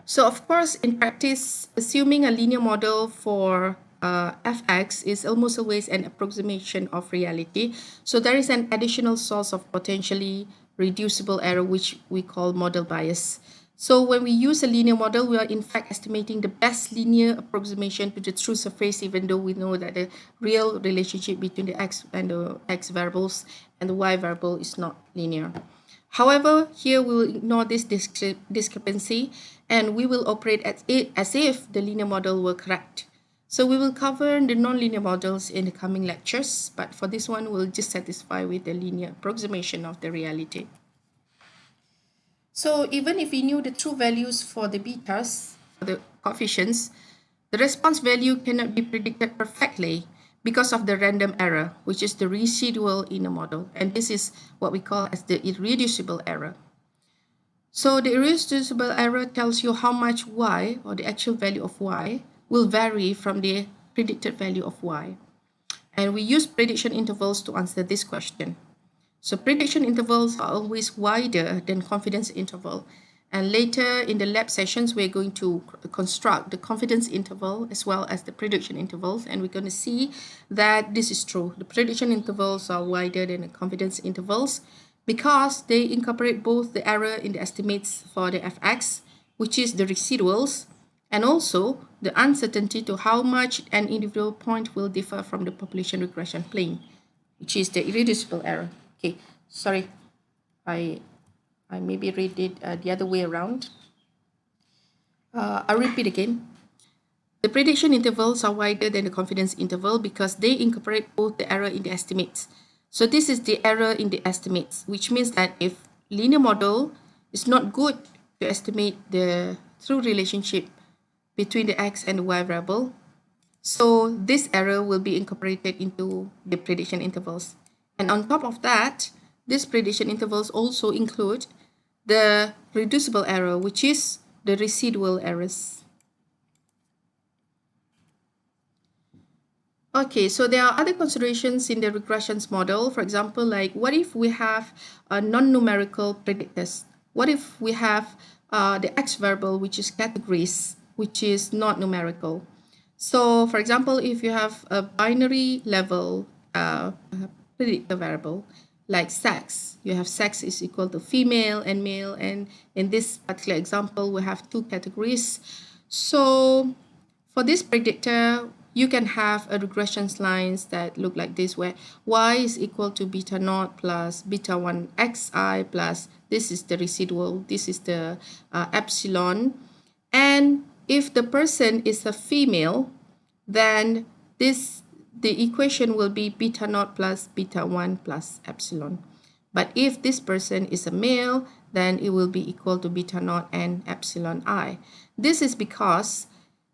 So of course, in practice, assuming a linear model for fx is almost always an approximation of reality. So there is an additional source of potentially reducible error, which we call model bias. So when we use a linear model, we are in fact estimating the best linear approximation to the true surface, even though we know that the real relationship between the x and the x variables and the y variable is not linear. However, here we will ignore this discrepancy and we will operate as if the linear model were correct. So we will cover the nonlinear models in the coming lectures, but for this one, we'll just satisfy with the linear approximation of the reality. So even if we knew the true values for the betas, for the coefficients, the response value cannot be predicted perfectly because of the random error, which is the residual in a model. And this is what we call as the irreducible error. So the irreducible error tells you how much y, or the actual value of y, will vary from the predicted value of y. And we use prediction intervals to answer this question. So prediction intervals are always wider than confidence interval. And later in the lab sessions, we're going to construct the confidence interval as well as the prediction intervals. And we're going to see that this is true. The prediction intervals are wider than the confidence intervals because they incorporate both the error in the estimates for the fx, which is the residuals, and also the uncertainty to how much an individual point will differ from the population regression plane, which is the irreducible error. Okay, sorry, I maybe read it the other way around. I'll repeat again. The prediction intervals are wider than the confidence interval because they incorporate both the error in the estimates. So this is the error in the estimates, which means that if linear model is not good to estimate the true relationship between the x and the y variable, so this error will be incorporated into the prediction intervals. And on top of that, these prediction intervals also include the reducible error, which is the residual errors. Okay, so there are other considerations in the regressions model. For example, like what if we have a non-numerical predictors? What if we have the x variable, which is categories, which is not numerical? So for example, if you have a binary level predictor variable like sex, you have sex is equal to female and male, and in this particular example, we have two categories. So for this predictor, you can have a regression lines that look like this, where y is equal to beta naught plus beta 1 xi plus this is the residual, this is the epsilon. And if the person is a female, then the equation will be beta naught plus beta 1 plus epsilon. But if this person is a male, then it will be equal to beta naught and epsilon I. This is because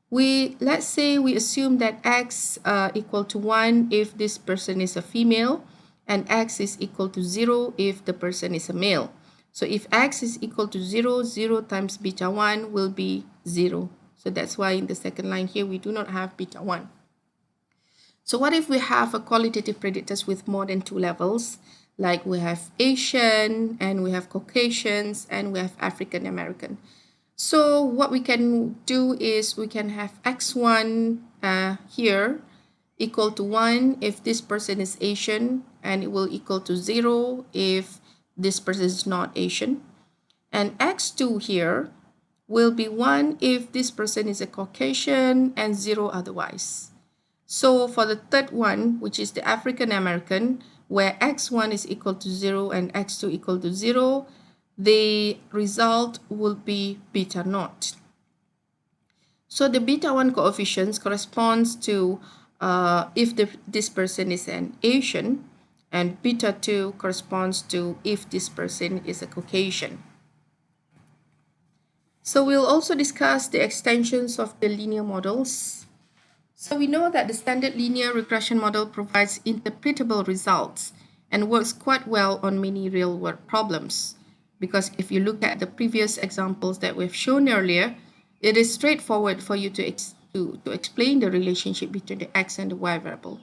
let's say we assume that x equal to 1 if this person is a female, and x is equal to 0 if the person is a male. So if x is equal to 0, 0 times beta 1 will be 0. So that's why in the second line here, we do not have beta 1. So what if we have a qualitative predictors with more than 2 levels? Like we have Asian, and we have Caucasians, and we have African American. So what we can do is we can have x1 here equal to 1 if this person is Asian, and it will equal to 0 if this person is not Asian. And x2 here will be 1 if this person is a Caucasian and 0 otherwise. So for the third one, which is the African American, where x1 is equal to 0 and x2 equal to 0, the result will be beta naught. So the beta 1 coefficients corresponds to if this person is an Asian, and beta 2 corresponds to if this person is a Caucasian. So we'll also discuss the extensions of the linear models. So we know that the standard linear regression model provides interpretable results and works quite well on many real-world problems. Because if you look at the previous examples that we've shown earlier, it is straightforward for you to explain the relationship between the x and the y variable.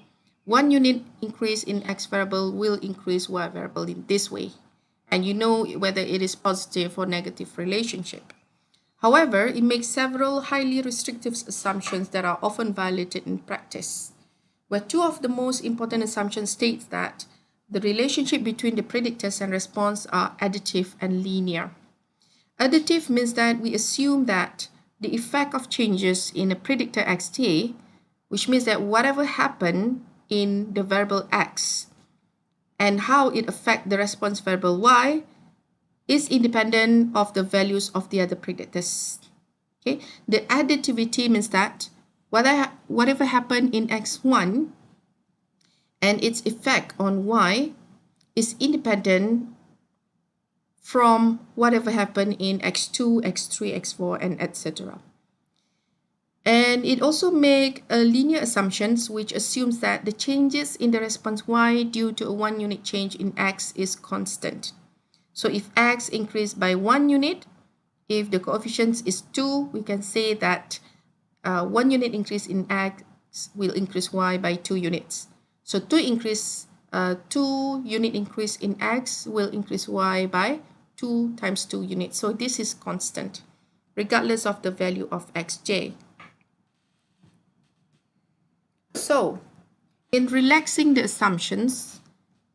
1 unit increase in x variable will increase y variable in this way. And you know whether it is positive or negative relationship. However, it makes several highly restrictive assumptions that are often violated in practice, where two of the most important assumptions state that the relationship between the predictors and response are additive and linear. Additive means that we assume that the effect of changes in a predictor xt, which means that whatever happened in the variable x and how it affects the response variable y is independent of the values of the other predictors. Okay, the additivity means that whatever happened in x1 and its effect on y is independent from whatever happened in x2, x3, x4, and etc. And it also makes linear assumptions, which assumes that the changes in the response y due to a 1 unit change in x is constant. So if x increased by 1 unit, if the coefficient is 2, we can say that 1 unit increase in x will increase y by 2 units. So 2 unit increase in x will increase y by 2 times 2 units. So this is constant, regardless of the value of xj. So in relaxing the assumptions,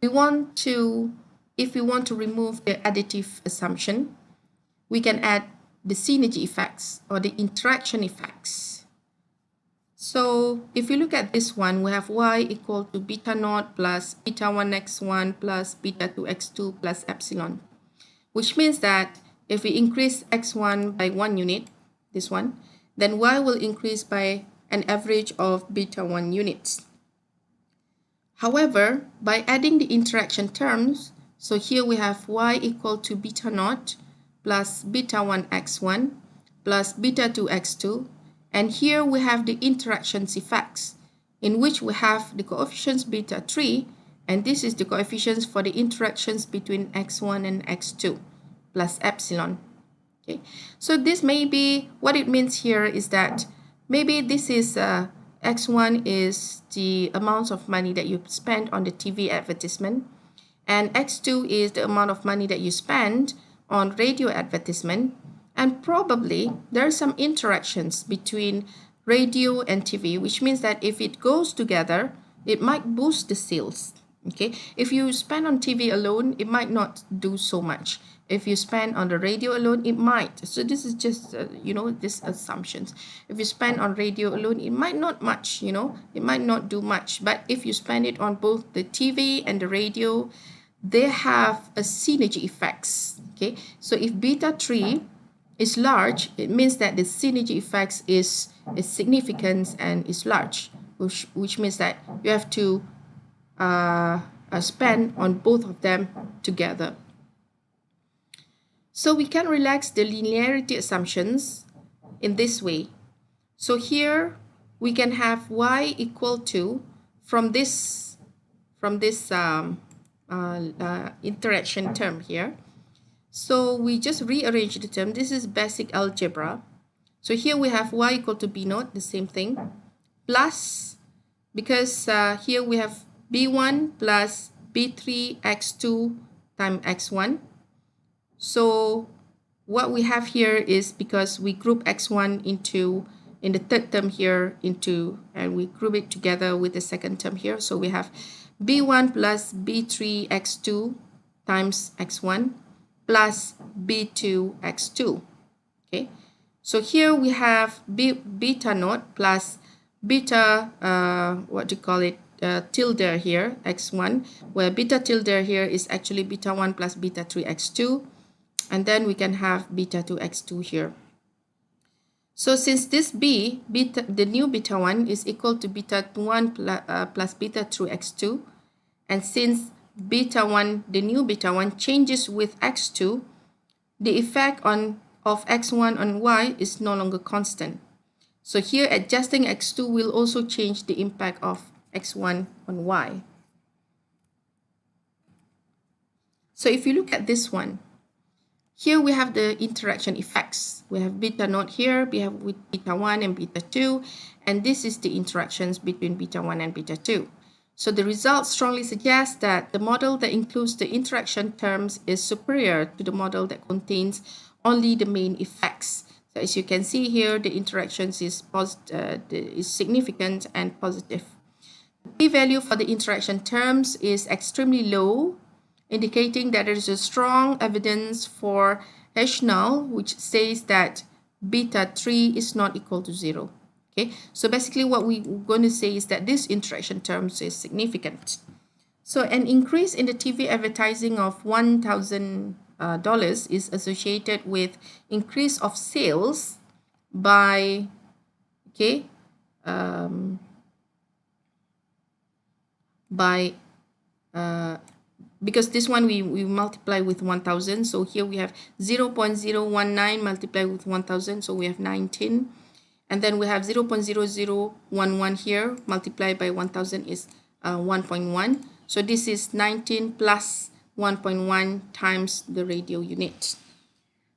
if we want to remove the additive assumption, we can add the synergy effects or the interaction effects. So if you look at this one, we have y equal to beta naught plus beta 1x1 plus beta 2x2 plus epsilon, which means that if we increase x1 by 1 unit, this one, then y will increase by an average of beta 1 units. However, by adding the interaction terms, so here we have y equal to beta naught plus beta 1x1 plus beta 2x2, and here we have the interactions effects, in which we have the coefficients beta 3, and this is the coefficients for the interactions between x1 and x2 plus epsilon. Okay, so this may be, what it means here is that maybe this is x1 is the amount of money that you spend on the TV advertisement, and x2 is the amount of money that you spend on radio advertisement, and probably there are some interactions between radio and TV, which means that if it goes together, it might boost the sales. Okay, if you spend on TV alone, it might not do so much. If you spend on the radio alone, it might. So this is just, these assumptions. If you spend on radio alone, it might not much, it might not do much. But if you spend it on both the TV and the radio, they have a synergy effects. Okay, so if beta 3 is large, it means that the synergy effects is significant and is large, which means that you have to spend on both of them together. So we can relax the linearity assumptions in this way. So here we can have y equal to, from this interaction term here. So we just rearrange the term. This is basic algebra. So here we have y equal to b naught, the same thing, plus, because here we have b1 plus b3 x2 times x1. So what we have here is because we group x1 into, in the third term here, into, and we group it together with the second term here. So we have b1 plus b3 x2 times x1 plus b2 x2. Okay, so here we have beta naught plus beta, what do you call it, tilde here, x1, where beta tilde here is actually beta 1 plus beta 3 x2. And then we can have beta 2 x2 here. So since this beta, the new beta 1 is equal to beta 1 plus beta 2 x2, and since beta 1, the new beta 1 changes with x2, the effect of x1 on y is no longer constant. So here adjusting x2 will also change the impact of x1 on y. So if you look at this one, here we have the interaction effects. We have beta naught here, we have with beta 1 and beta 2, and this is the interactions between beta 1 and beta 2. So the results strongly suggest that the model that includes the interaction terms is superior to the model that contains only the main effects. So as you can see here, the interactions is significant and positive. The p-value for the interaction terms is extremely low, indicating that there is a strong evidence for H null, which says that beta 3 is not equal to 0. Okay, so basically what we're going to say is that this interaction terms is significant. So an increase in the TV advertising of $1,000 is associated with increase of sales by, okay, because this one we multiply with 1000, so here we have 0.019 multiplied with 1000, so we have 19, and then we have 0.0011 here multiplied by 1000 is 1.1, so this is 19 plus 1.1 times the radio unit.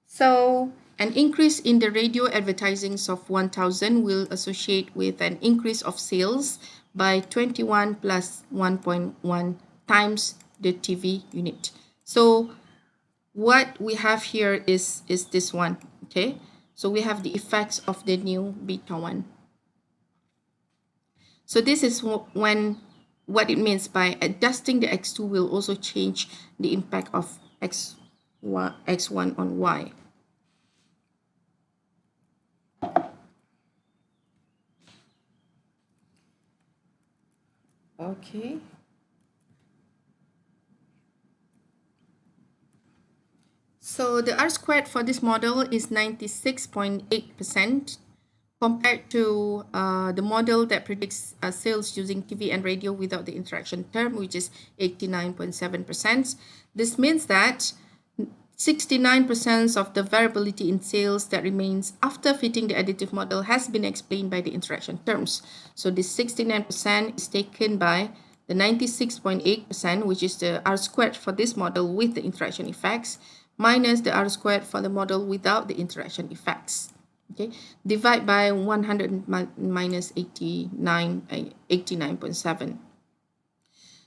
So an increase in the radio advertisings of 1000 will associate with an increase of sales by 21 plus 1.1 times the TV unit. So what we have here is this one, okay? So we have the effects of the new beta 1. So this is what it means by adjusting the x2 will also change the impact of x1 on y. Okay. So the R-squared for this model is 96.8% compared to the model that predicts sales using TV and radio without the interaction term, which is 89.7%. This means that 69% of the variability in sales that remains after fitting the additive model has been explained by the interaction terms. So this 69% is taken by the 96.8%, which is the R-squared for this model with the interaction effects, minus the R-squared for the model without the interaction effects. Okay, divide by 100 minus 89.7.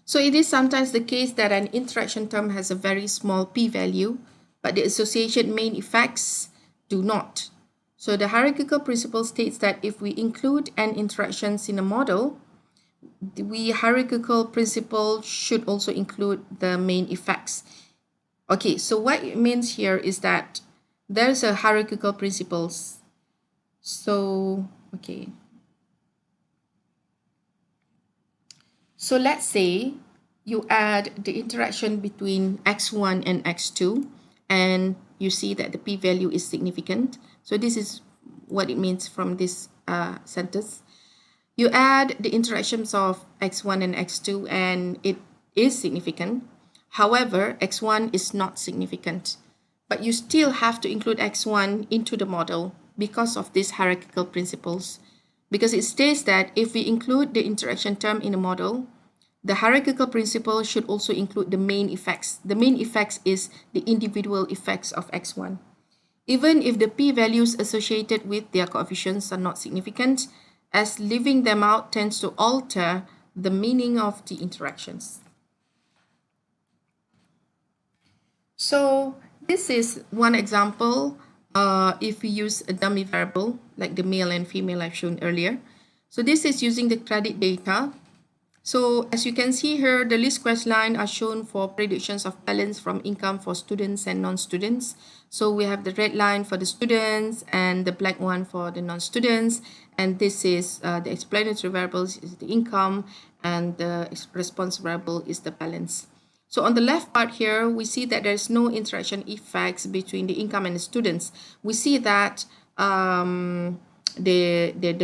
So it is sometimes the case that an interaction term has a very small p-value, but the associated main effects do not. So the hierarchical principle states that if we include n interactions in a model, the hierarchical principle should also include the main effects. Okay, so what it means here is that there's a hierarchical principles. So, okay. So let's say you add the interaction between x1 and x2, and you see that the p-value is significant. So this is what it means from this sentence. You add the interactions of x1 and x2, and it is significant. However, x1 is not significant, but you still have to include x1 into the model because of these hierarchical principles. Because it states that if we include the interaction term in a model, the hierarchical principle should also include the main effects. The main effects is the individual effects of x1. Even if the p-values associated with their coefficients are not significant, as leaving them out tends to alter the meaning of the interactions. So This is one example if we use a dummy variable like the male and female I've shown earlier. So this is using the credit data. So as you can see here, the least squares line are shown for predictions of balance from income for students and non-students. So we have the red line for the students and the black one for the non-students. And this is the explanatory variables is the income and the response variable is the balance. So on the left part here, we see that there's no interaction effects between the income and the students. We see that the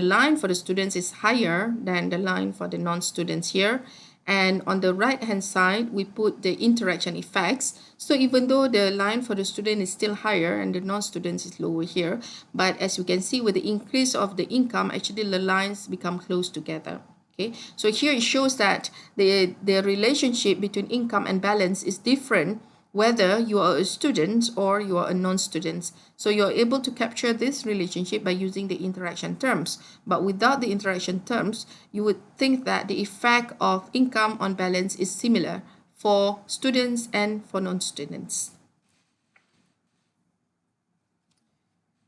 line for the students is higher than the line for the non-students here. And on the right hand side, we put the interaction effects. So even though the line for the student is still higher and the non-students is lower here, but as you can see with the increase of the income, actually the lines become close together. Okay, so here it shows that the relationship between income and balance is different whether you are a student or you are a non-student. So you're able to capture this relationship by using the interaction terms. But without the interaction terms, you would think that the effect of income on balance is similar for students and for non-students.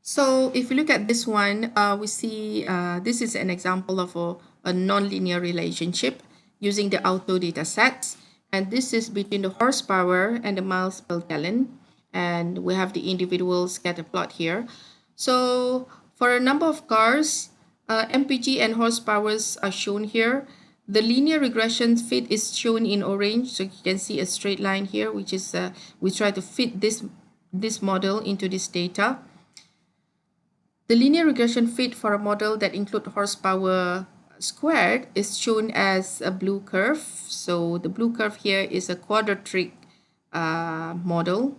So if you look at this one, we see this is an example of a non-linear relationship using the auto data sets. And this is between the horsepower and the miles per gallon. And we have the individual scatter plot here. So for a number of cars, MPG and horsepowers are shown here. The linear regression fit is shown in orange. So you can see a straight line here, which is we try to fit this model into this data. The linear regression fit for a model that includes horsepower squared is shown as a blue curve. So the blue curve here is a quadratic model.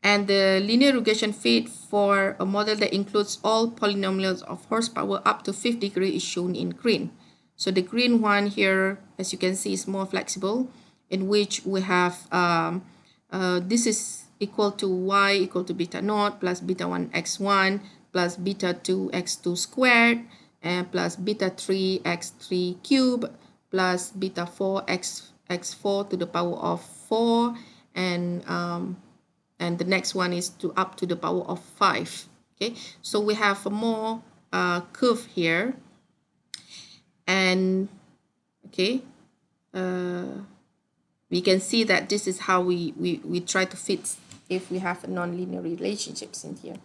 And the linear regression fit for a model that includes all polynomials of horsepower up to 5th degree is shown in green. So the green one here, as you can see, is more flexible, in which we have this is equal to y equal to beta naught plus beta 1 x1 plus beta 2 x2 squared and plus beta 3 x3 cube plus beta 4 x4 to the power of 4 and the next one is to up to the power of 5. Okay, so we have a more curve here, and okay, we can see that this is how we try to fit if we have a non-linear relationships in here.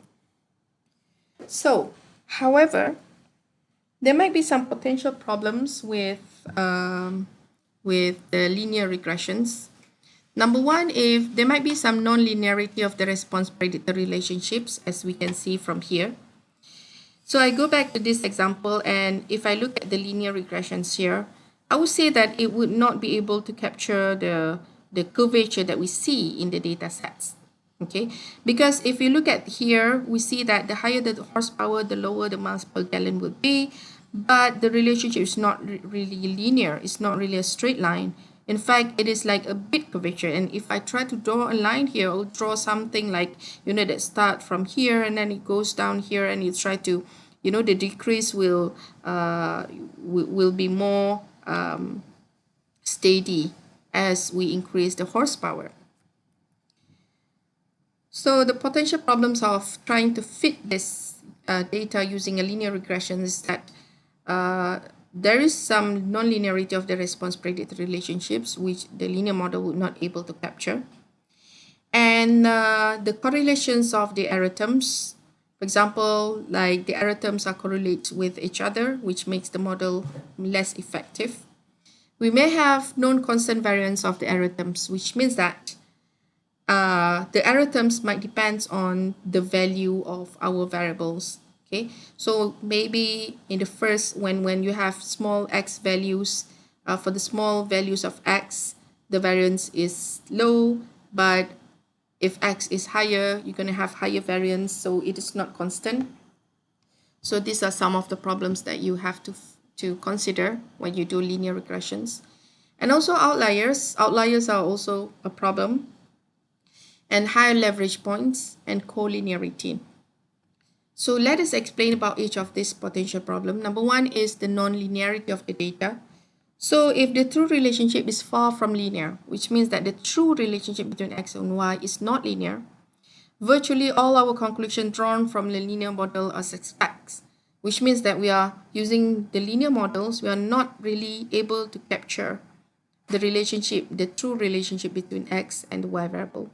So, however, there might be some potential problems with the linear regressions. Number one, if there might be some non-linearity of the response predictor relationships, as we can see from here. So I go back to this example, and if I look at the linear regressions here, I would say that it would not be able to capture the curvature that we see in the data sets. Okay, because if you look at here, we see that the higher the horsepower, the lower the miles per gallon would be, but the relationship is not really linear. It's not really a straight line. In fact, it is like a bit curvature. And if I try to draw a line here, I'll draw something like, that start from here and then it goes down here, and you try to, the decrease will be more steady as we increase the horsepower. So the potential problems of trying to fit this data using a linear regression is that there is some non-linearity of the response predictor relationships, which the linear model would not able to capture. And the correlations of the error terms, for example, like the error terms are correlated with each other, which makes the model less effective. We may have known constant variance of the error terms, which means that the error terms might depend on the value of our variables. Okay, so maybe in the first, when you have small x values, for the small values of x, the variance is low, but if x is higher, you're going to have higher variance, so it is not constant. So these are some of the problems that you have to consider when you do linear regressions. And also outliers. Outliers are also a problem, and higher leverage points and collinearity. So let us explain about each of these potential problems. Number one is the non-linearity of the data. So if the true relationship is far from linear, which means that the true relationship between x and y is not linear, virtually all our conclusions drawn from the linear model are suspects, which means that we are using the linear models, we are not really able to capture the relationship, the true relationship between x and the y variable.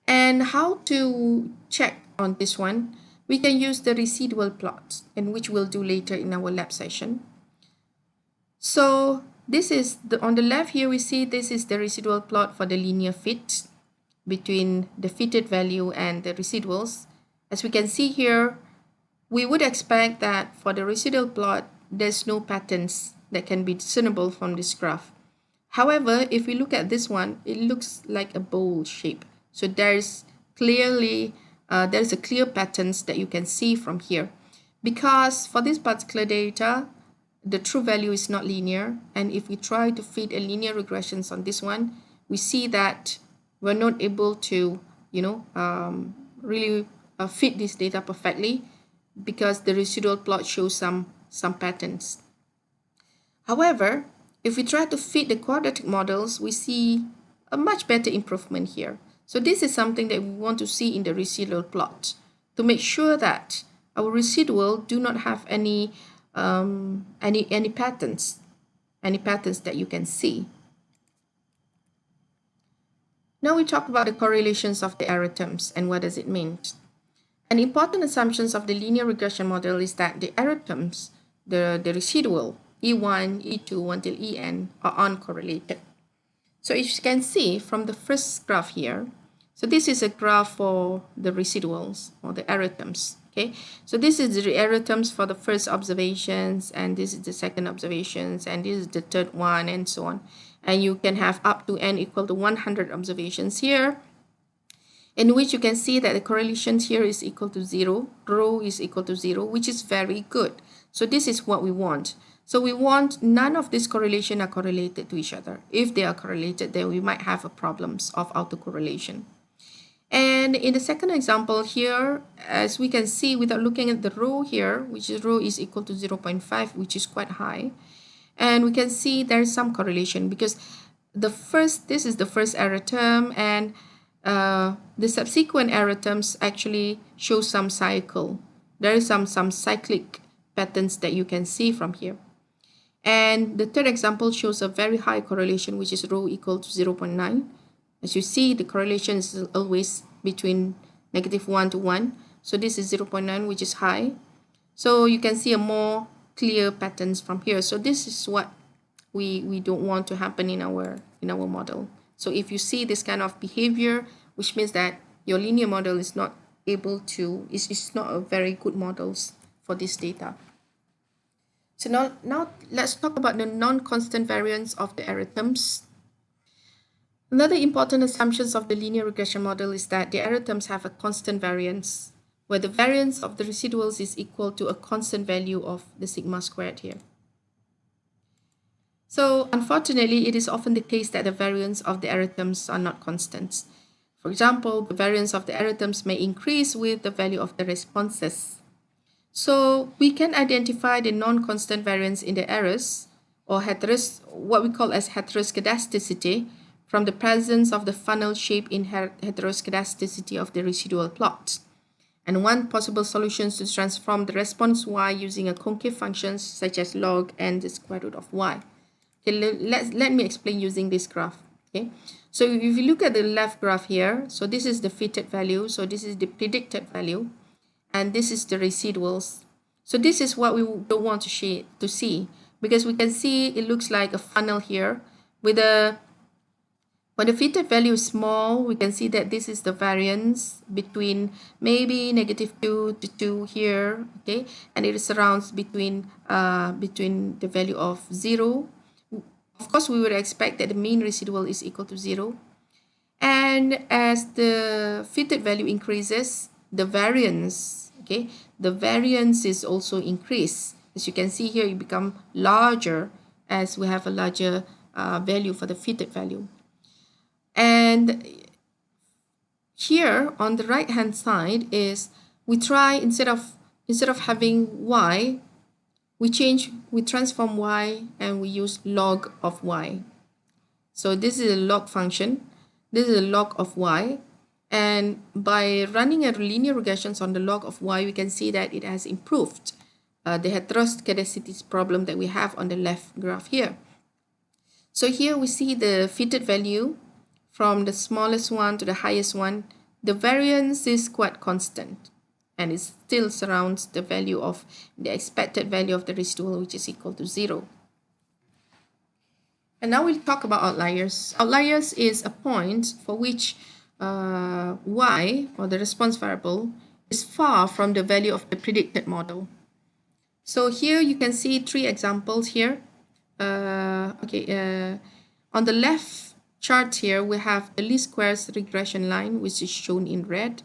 And how to check on this one? We can use the residual plot, and which we'll do later in our lab session. So this is on the left here, we see this is the residual plot for the linear fit between the fitted value and the residuals. As we can see here, we would expect that for the residual plot, there's no patterns that can be discernible from this graph. However, if we look at this one, it looks like a bowl shape. So there's clearly, there's a clear patterns that you can see from here. Because for this particular data, the true value is not linear. And if we try to fit a linear regressions on this one, we see that we're not able to, really fit this data perfectly because the residual plot shows some patterns. However, if we try to fit the quadratic models, we see a much better improvement here. So this is something that we want to see in the residual plot to make sure that our residual do not have any patterns that you can see. Now we talk about the correlations of the error terms and what does it mean. An important assumption of the linear regression model is that the error terms, the residual, E1, E2 until En, are uncorrelated. So as you can see from the first graph here, so this is a graph for the residuals or the error terms. Okay, so this is the error terms for the first observations, and this is the second observations, and this is the third one, and so on. And you can have up to n equal to 100 observations here, in which you can see that the correlation here is equal to 0, rho is equal to 0, which is very good. So this is what we want. So we want none of these correlation are correlated to each other. If they are correlated, then we might have a problems of autocorrelation. And in the second example here, as we can see without looking at the rho here, which is rho is equal to 0.5, which is quite high. And we can see there is some correlation because this is the first error term, and the subsequent error terms actually show some cycle. There is some cyclic patterns that you can see from here. And the third example shows a very high correlation, which is rho equal to 0.9. As you see, the correlation is always between -1 to 1. So this is 0.9, which is high. So you can see a more clear patterns from here. So this is what we don't want to happen in our model. So if you see this kind of behavior, which means that your linear model is not able to, it's not a very good models for this data. So now let's talk about the non-constant variance of the error terms. Another important assumption of the linear regression model is that the error terms have a constant variance, where the variance of the residuals is equal to a constant value of the sigma squared here. So unfortunately, it is often the case that the variance of the error terms are not constants. For example, the variance of the error terms may increase with the value of the responses. So we can identify the non-constant variance in the errors, or what we call as heteroscedasticity, from the presence of the funnel shape in heteroscedasticity of the residual plot. And one possible solution is to transform the response y using a concave function such as log and the square root of y. Okay, let me explain using this graph. Okay, so if you look at the left graph here, so this is the fitted value, so this is the predicted value, and this is the residuals. So this is what we don't want to see, because we can see it looks like a funnel here with when the fitted value is small, we can see that this is the variance between maybe -2 to 2 here, okay, and it surrounds between the value of 0. Of course, we would expect that the mean residual is equal to 0. And as the fitted value increases, the variance, okay, the variance is also increased. As you can see here, it become larger as we have a larger value for the fitted value. And here on the right hand side is we try instead of having y, we transform y and we use log of y. So this is a log function. This is a log of y. And by running a linear regressions on the log of y, we can see that it has improved the heteroscedasticity problem that we have on the left graph here. So here we see the fitted value from the smallest one to the highest one. The variance is quite constant, and it still surrounds the value of the expected value of the residual, which is equal to 0. And now we'll talk about outliers. Outliers is a point for which y, or the response variable, is far from the value of the predicted model. So here you can see 3 examples here. On the left chart here, we have the least squares regression line, which is shown in red.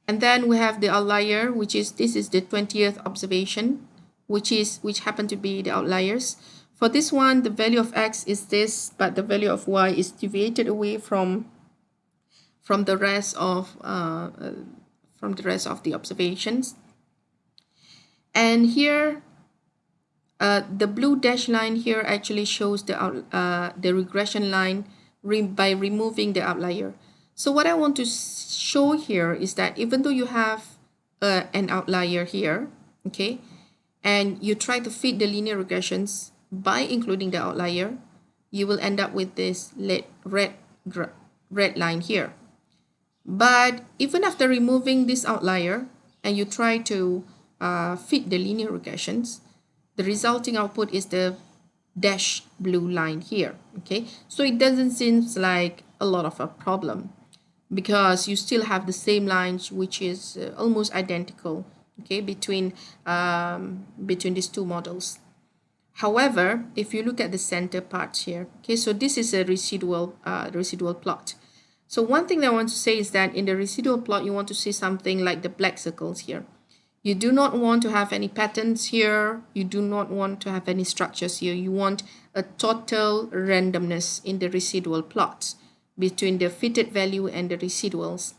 And then we have the outlier, which is, this is the 20th observation, which happen to be the outliers. For this one, the value of x is this, but the value of y is deviated away from the rest of the observations. And here, the blue dashed line here actually shows the regression line by removing the outlier. So what I want to show here is that even though you have an outlier here, okay, and you try to fit the linear regressions by including the outlier, you will end up with this red line here. But even after removing this outlier and you try to fit the linear regressions, the resulting output is the dashed blue line here. Okay, so it doesn't seem like a lot of a problem because you still have the same lines, which is almost identical, okay, between these two models. However, if you look at the center part here, okay, so this is a residual plot. So one thing that I want to say is that in the residual plot, you want to see something like the black circles here. You do not want to have any patterns here. You do not want to have any structures here. You want a total randomness in the residual plots between the fitted value and the residuals.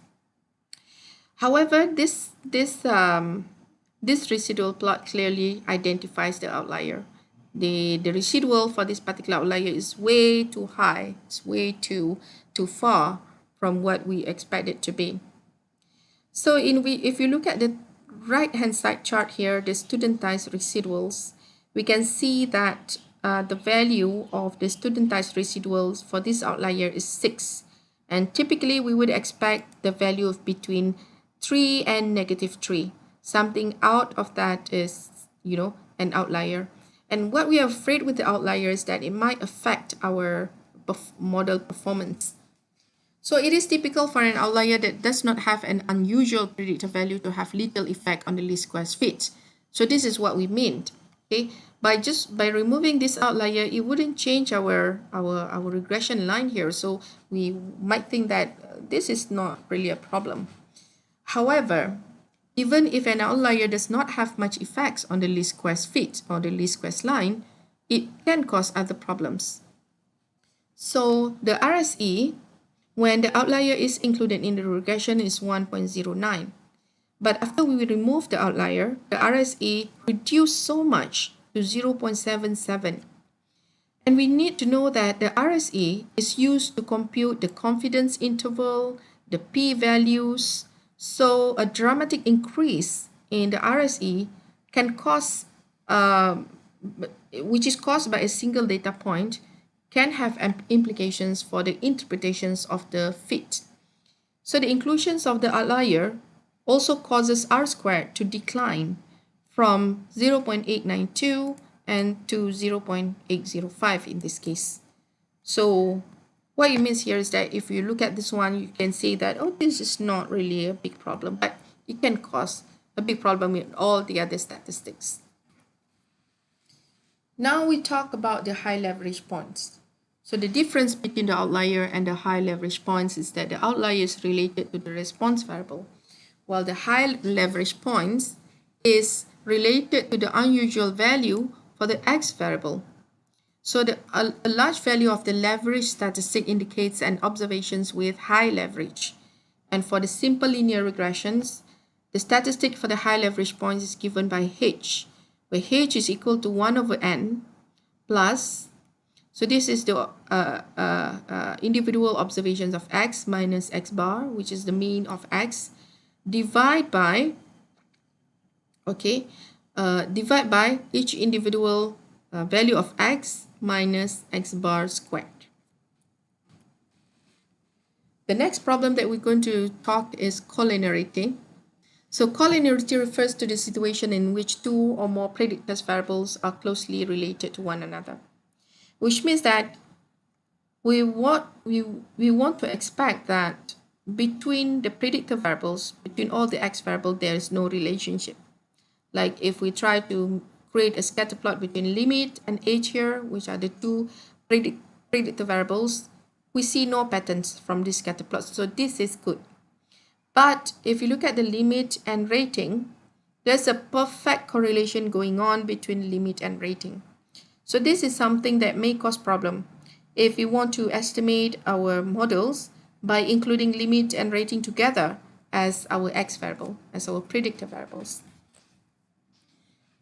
However, this residual plot clearly identifies the outlier. The residual for this particular outlier is way too high. It's way too far from what we expect it to be. So if you look at the right-hand side chart here, the studentized residuals, we can see that the value of the studentized residuals for this outlier is 6. And typically, we would expect the value of between 3 and -3. Something out of that is, an outlier. And what we are afraid with the outlier is that it might affect our model performance. So it is typical for an outlier that does not have an unusual predictor value to have little effect on the least squares fit. So this is what we meant. Okay, by removing this outlier, it wouldn't change our regression line here. So we might think that this is not really a problem. However, even if an outlier does not have much effects on the least squares fit or the least squares line, it can cause other problems. So the RSE, when the outlier is included in the regression, is 1.09. But after we remove the outlier, the RSE reduced so much to 0.77. And we need to know that the RSE is used to compute the confidence interval, the p-values. So a dramatic increase in the RSE can cause, which is caused by a single data point, can have implications for the interpretations of the fit. So the inclusions of the outlier also causes R-squared to decline from 0.892 and to 0.805 in this case. So what it means here is that if you look at this one, you can say that, oh, this is not really a big problem, but it can cause a big problem with all the other statistics. Now we talk about the high leverage points. So the difference between the outlier and the high leverage points is that the outlier is related to the response variable, while the high leverage points is related to the unusual value for the x variable. So a large value of the leverage statistic indicates an observations with high leverage. And for the simple linear regressions, the statistic for the high leverage points is given by h, where h is equal to 1 over n plus, so this is the individual observations of x minus x bar, which is the mean of x, divide by, okay, divide by each individual value of x minus x bar squared. The next problem that we're going to talk is collinearity. So collinearity refers to the situation in which two or more predictors variables are closely related to one another, which means that we want to expect that between the predictor variables, between all the x variables, there is no relationship. Like if we try to create a scatter plot between limit and h here, which are the two predictor variables, we see no patterns from this scatter plot. So this is good. But if you look at the limit and rating, there's a perfect correlation going on between limit and rating. So this is something that may cause problem if we want to estimate our models by including limit and rating together as our x variable, as our predictor variables.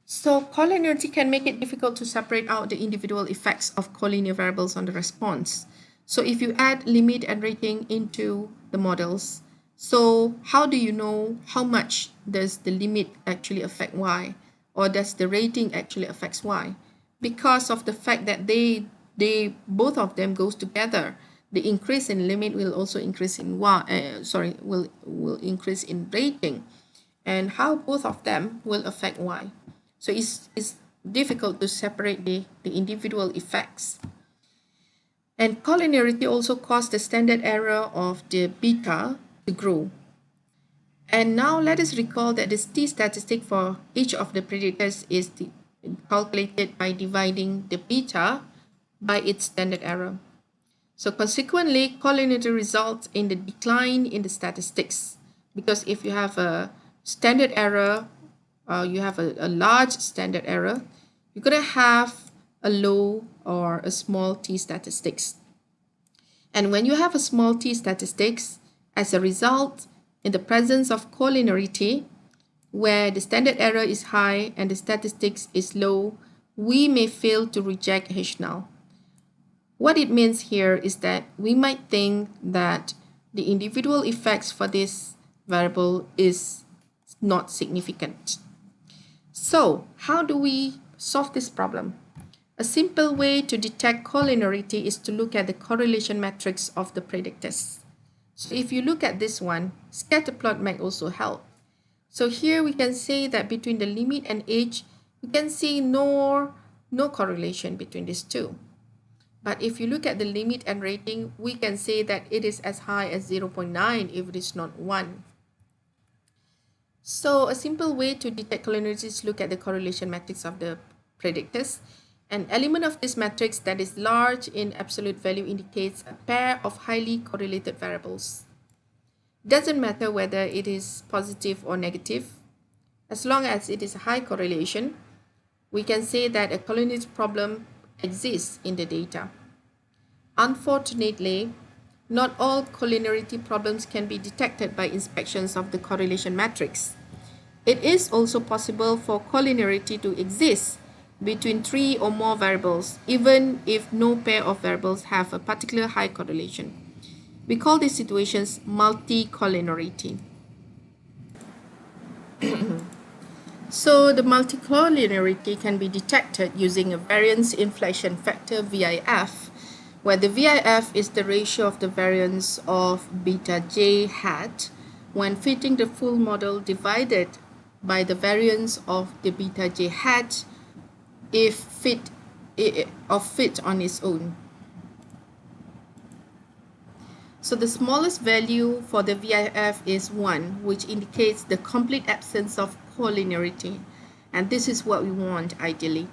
So collinearity can make it difficult to separate out the individual effects of collinear variables on the response. So if you add limit and rating into the models, so how do you know how much does the limit actually affect y, or does the rating actually affects y? Because of the fact that they both of them goes together, the increase in limit will also increase in will increase in rating, and how both of them will affect y. So it's difficult to separate the individual effects. And collinearity also caused the standard error of the beta to grow. And now let us recall that the t-statistic for each of the predictors is calculated by dividing the beta by its standard error. So consequently, collinearity results in the decline in the statistics, because if you have a standard error, you have a large standard error, you're going to have a low or a small t-statistics. And when you have a small t-statistics, as a result, in the presence of collinearity, where the standard error is high and the statistics is low, we may fail to reject H null. What it means here is that we might think that the individual effects for this variable is not significant. So how do we solve this problem? A simple way to detect collinearity is to look at the correlation matrix of the predictors. So if you look at this one, scatter plot might also help. So here we can say that between the limit and h, we can see no correlation between these two. But if you look at the limit and rating, we can say that it is as high as 0.9 if it is not 1. So a simple way to detect collinearity is look at the correlation matrix of the predictors. An element of this matrix that is large in absolute value indicates a pair of highly correlated variables. Doesn't matter whether it is positive or negative. As long as it is a high correlation, we can say that a collinearity problem exists in the data. Unfortunately, not all collinearity problems can be detected by inspections of the correlation matrix. It is also possible for collinearity to exist between 3 or more variables, even if no pair of variables have a particular high correlation. We call these situations multi-collinearity. So the multi-collinearity can be detected using a variance inflation factor VIF, where the VIF is the ratio of the variance of beta j hat when fitting the full model divided by the variance of the beta j hat if fit on its own. So the smallest value for the VIF is 1, which indicates the complete absence of collinearity, and this is what we want ideally.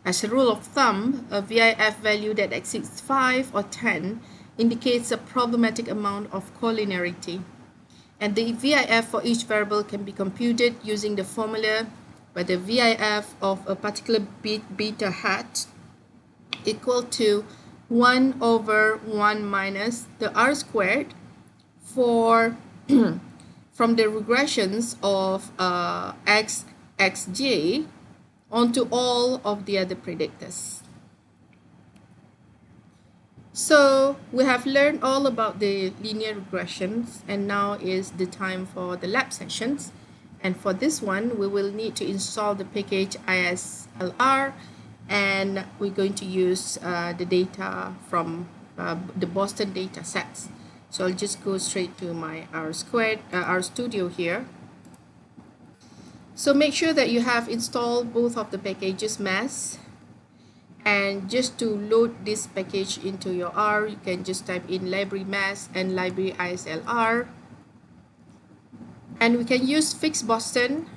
As a rule of thumb, a VIF value that exceeds 5 or 10 indicates a problematic amount of collinearity, and the VIF for each variable can be computed using the formula where the VIF of a particular beta hat equal to 1 over 1 minus the r squared for from the regressions of xj onto all of the other predictors. So we have learned all about the linear regressions, and now is the time for the lab sessions. And for this one, we will need to install the package ISLR, and we're going to use the data from the Boston data sets. So I'll just go straight to my R Studio here. So make sure that you have installed both of the packages mass. And just to load this package into your R, you can just type in library mass and library ISLR. And we can use fix Boston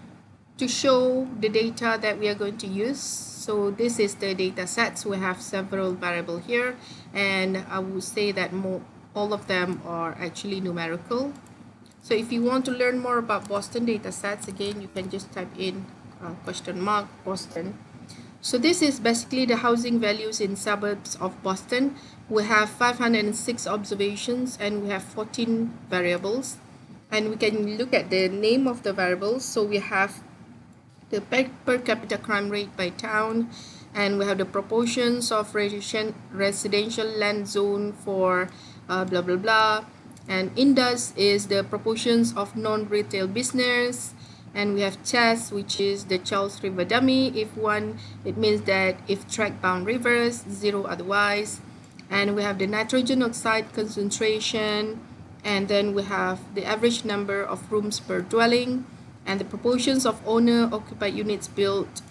to show the data that we are going to use. So this is the data sets. We have several variables here, and I would say that all of them are actually numerical. So if you want to learn more about Boston data sets, again, you can just type in Boston. So this is basically the housing values in suburbs of Boston. We have 506 observations and we have 14 variables. And we can look at the name of the variables. So we have the per capita crime rate by town, and we have the proportions of residential land zone for blah blah blah, and Indus is the proportions of non-retail business, and we have Chess, which is the Charles River dummy. If one, it means that if track bound rivers, zero otherwise. And we have the nitrogen oxide concentration, and then we have the average number of rooms per dwelling, and the proportions of owner-occupied units built,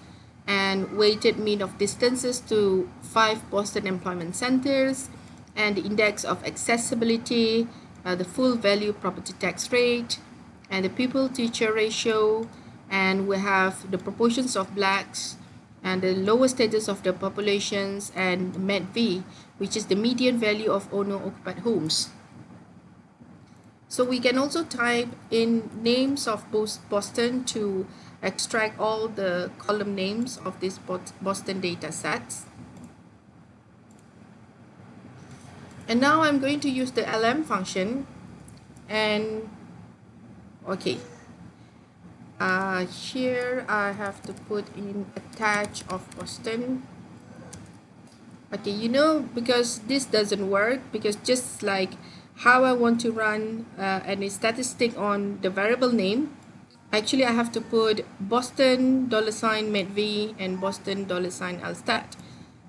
and weighted mean of distances to 5 Boston employment centers, and the index of accessibility, the full value property tax rate, and the pupil-teacher ratio, and we have the proportions of blacks, and the lower status of the populations, and MED-V, which is the median value of owner-occupied homes. So we can also type in names of Boston to extract all the column names of these Boston data sets. And now I'm going to use the LM function, and okay, here I have to put in attach of Boston. Okay, you know, because this doesn't work, because just like how I want to run any statistic on the variable name, actually I have to put Boston $MED-V and Boston $LStat.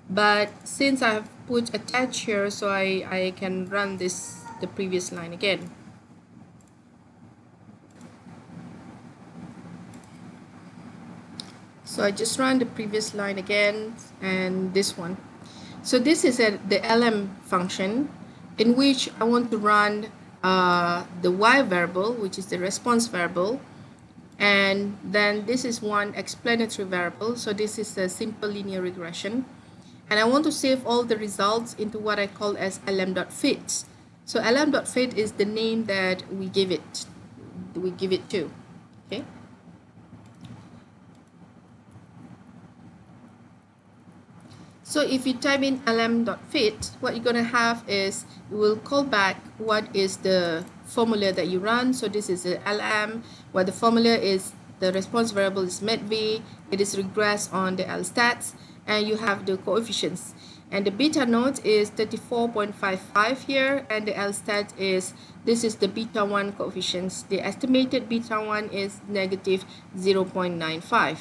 But since I have put attach here, so I can run the previous line again. So I just run the previous line again, and this one. So this is the LM function, in which I want to run the Y variable, which is the response variable, and then this is one explanatory variable. So this is a simple linear regression, and I want to save all the results into what I call as lm.fit. So lm.fit is the name that we give it to. Okay. So if you type in lm.fit, what you're going to have is you will call back what is the formula that you run. So this is the LM, where the formula is the response variable is MED-V, it is regress on the LStats, and you have the coefficients. And the beta naught is 34.55 here, and the LStat is, this is the beta 1 coefficients. The estimated beta 1 is negative 0.95.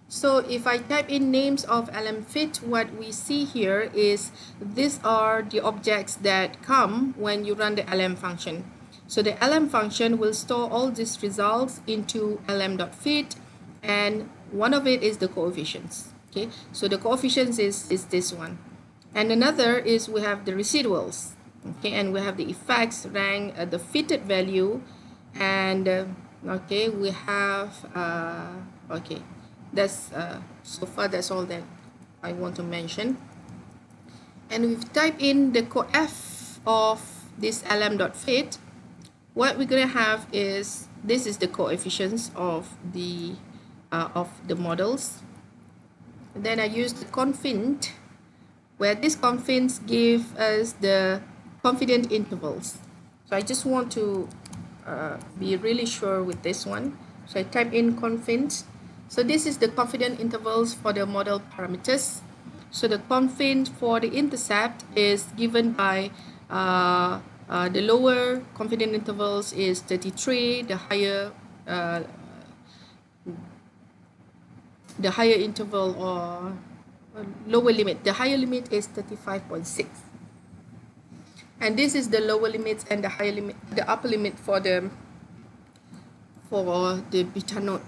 So if I type in names of lm.fit, what we see here is these are the objects that come when you run the lm function. So the lm function will store all these results into lm.fit, and one of it is the coefficients. Okay, so the coefficients is this one, and another is we have the residuals. Okay, and we have the effects, rank, the fitted value, and okay, we have okay. That's so far that's all that I want to mention. And we've typed in the coef of this lm.fit. What we're gonna have is, this is the coefficients of the models. And then I use the confint, where these confins give us the confidence intervals. So I just want to be really sure with this one. So I type in confint. So this is the confidence intervals for the model parameters. So the confidence for the intercept is given by the lower confidence intervals is 33, uh, the higher interval or lower limit. The higher limit is 35.6. And this is the lower limit and the higher limit, the upper limit for the beta node.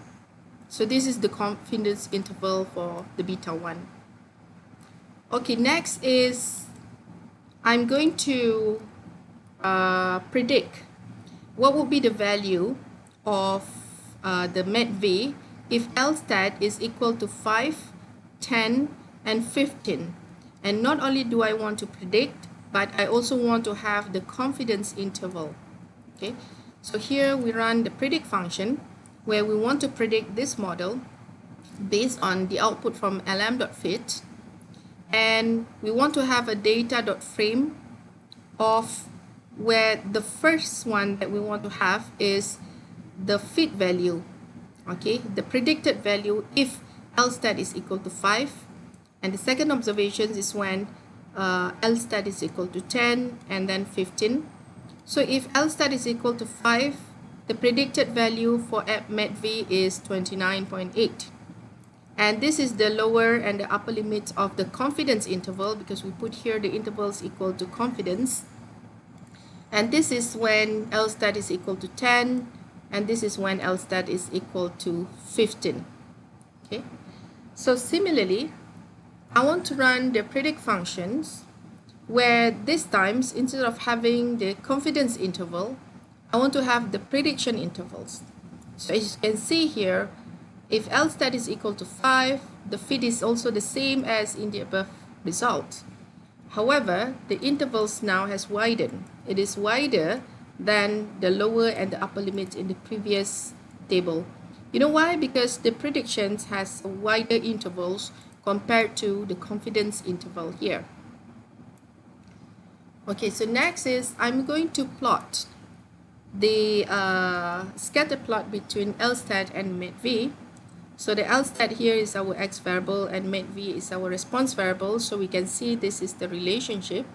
So this is the confidence interval for the beta 1. Okay, next is I'm going to predict what would be the value of the MET-V if L stat is equal to 5, 10, and 15. And not only do I want to predict, but I also want to have the confidence interval. Okay, so here we run the predict function where we want to predict this model based on the output from lm.fit, and we want to have a data.frame of where the first one that we want to have is the fit value, okay, the predicted value if L stat is equal to 5, and the second observation is when L stat is equal to 10 and then 15. So if L stat is equal to 5, the predicted value for MET-V is 29.8. And this is the lower and the upper limit of the confidence interval, because we put here the intervals equal to confidence. And this is when L stat is equal to 10, and this is when L stat is equal to 15. Okay. So similarly, I want to run the predict functions where this times, instead of having the confidence interval, I want to have the prediction intervals. So as you can see here, if L stat is equal to 5, the fit is also the same as in the above result. However, the intervals now has widened. It is wider than the lower and the upper limit in the previous table. You know why? Because the predictions has wider intervals compared to the confidence interval here. Okay, so next is I'm going to plot the scatter plot between L stat and MET-V. So the L stat here is our x variable and MET-V is our response variable. So we can see this is the relationship.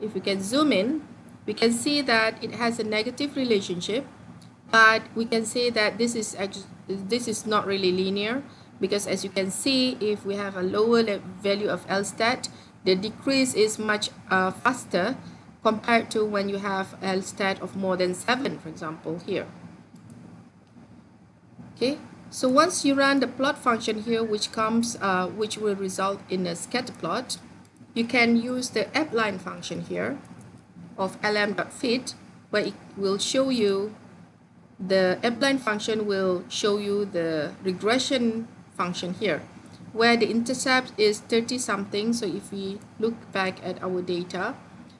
If we can zoom in, we can see that it has a negative relationship, but we can say that this is not really linear, because as you can see, if we have a lower value of L stat, the decrease is much faster compared to when you have L stat of more than 7, for example, here. Okay. So once you run the plot function here, which will result in a scatter plot, you can use the appline function here of lm.fit, where it will show you the appline function will show you the regression function here, where the intercept is 30 something. So if we look back at our data,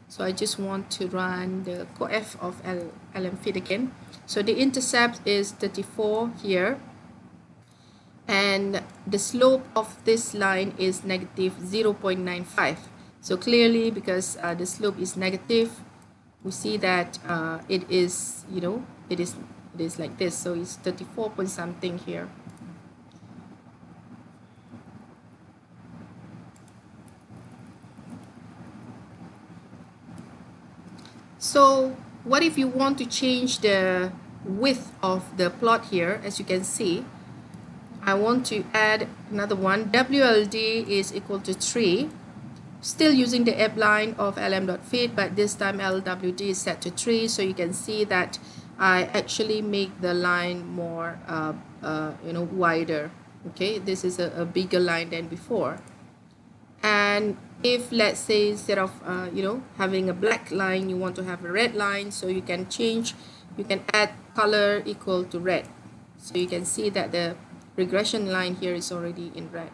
so I just want to run the coef of lm.fit again. So the intercept is 34 here, and the slope of this line is negative 0.95. So clearly, because the slope is negative, we see that it is, it is like this. So it's 34 point something here. So what if you want to change the width of the plot here? As you can see, I want to add another one. WLD is equal to 3, still using the appline of lm.fit, but this time LWD is set to 3. So you can see that I actually make the line more wider. Okay, this is a bigger line than before. And if, let's say, instead of having a black line, you want to have a red line, so you can add color equal to red. So you can see that the regression line here is already in red.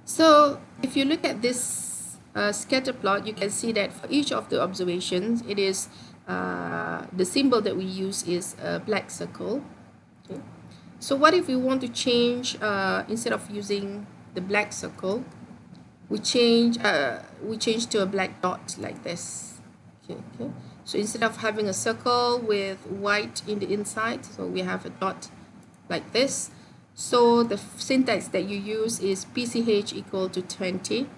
So if you look at this scatter plot, you can see that for each of the observations, it is the symbol that we use is a black circle. Okay. So what if we want to change, instead of using the black circle, we change to a black dot like this. Okay. So instead of having a circle with white in the inside, so we have a dot like this. So the syntax that you use is PCH equal to 20.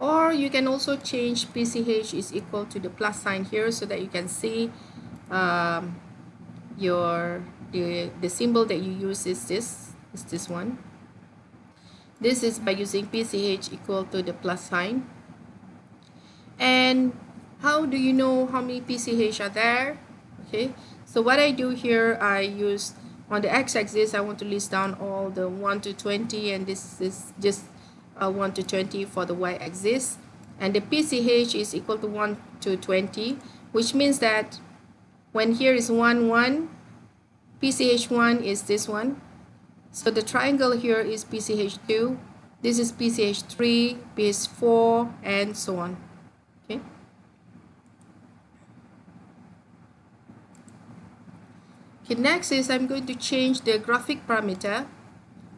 Or you can also change PCH is equal to the plus sign here so that you can see um, the symbol that you use is this one. This is by using PCH equal to the plus sign. And how do you know how many PCH are there? Okay, so what I do here, I use on the x-axis, I want to list down all the 1 to 20, and this is just 1 to 20 for the y-axis. And the PCH is equal to 1 to 20, which means that when here is 1, 1, PCH1 is this one. So the triangle here is PCH2, this is PCH3, PCH4, and so on. Okay. Okay, next is I'm going to change the graphic parameter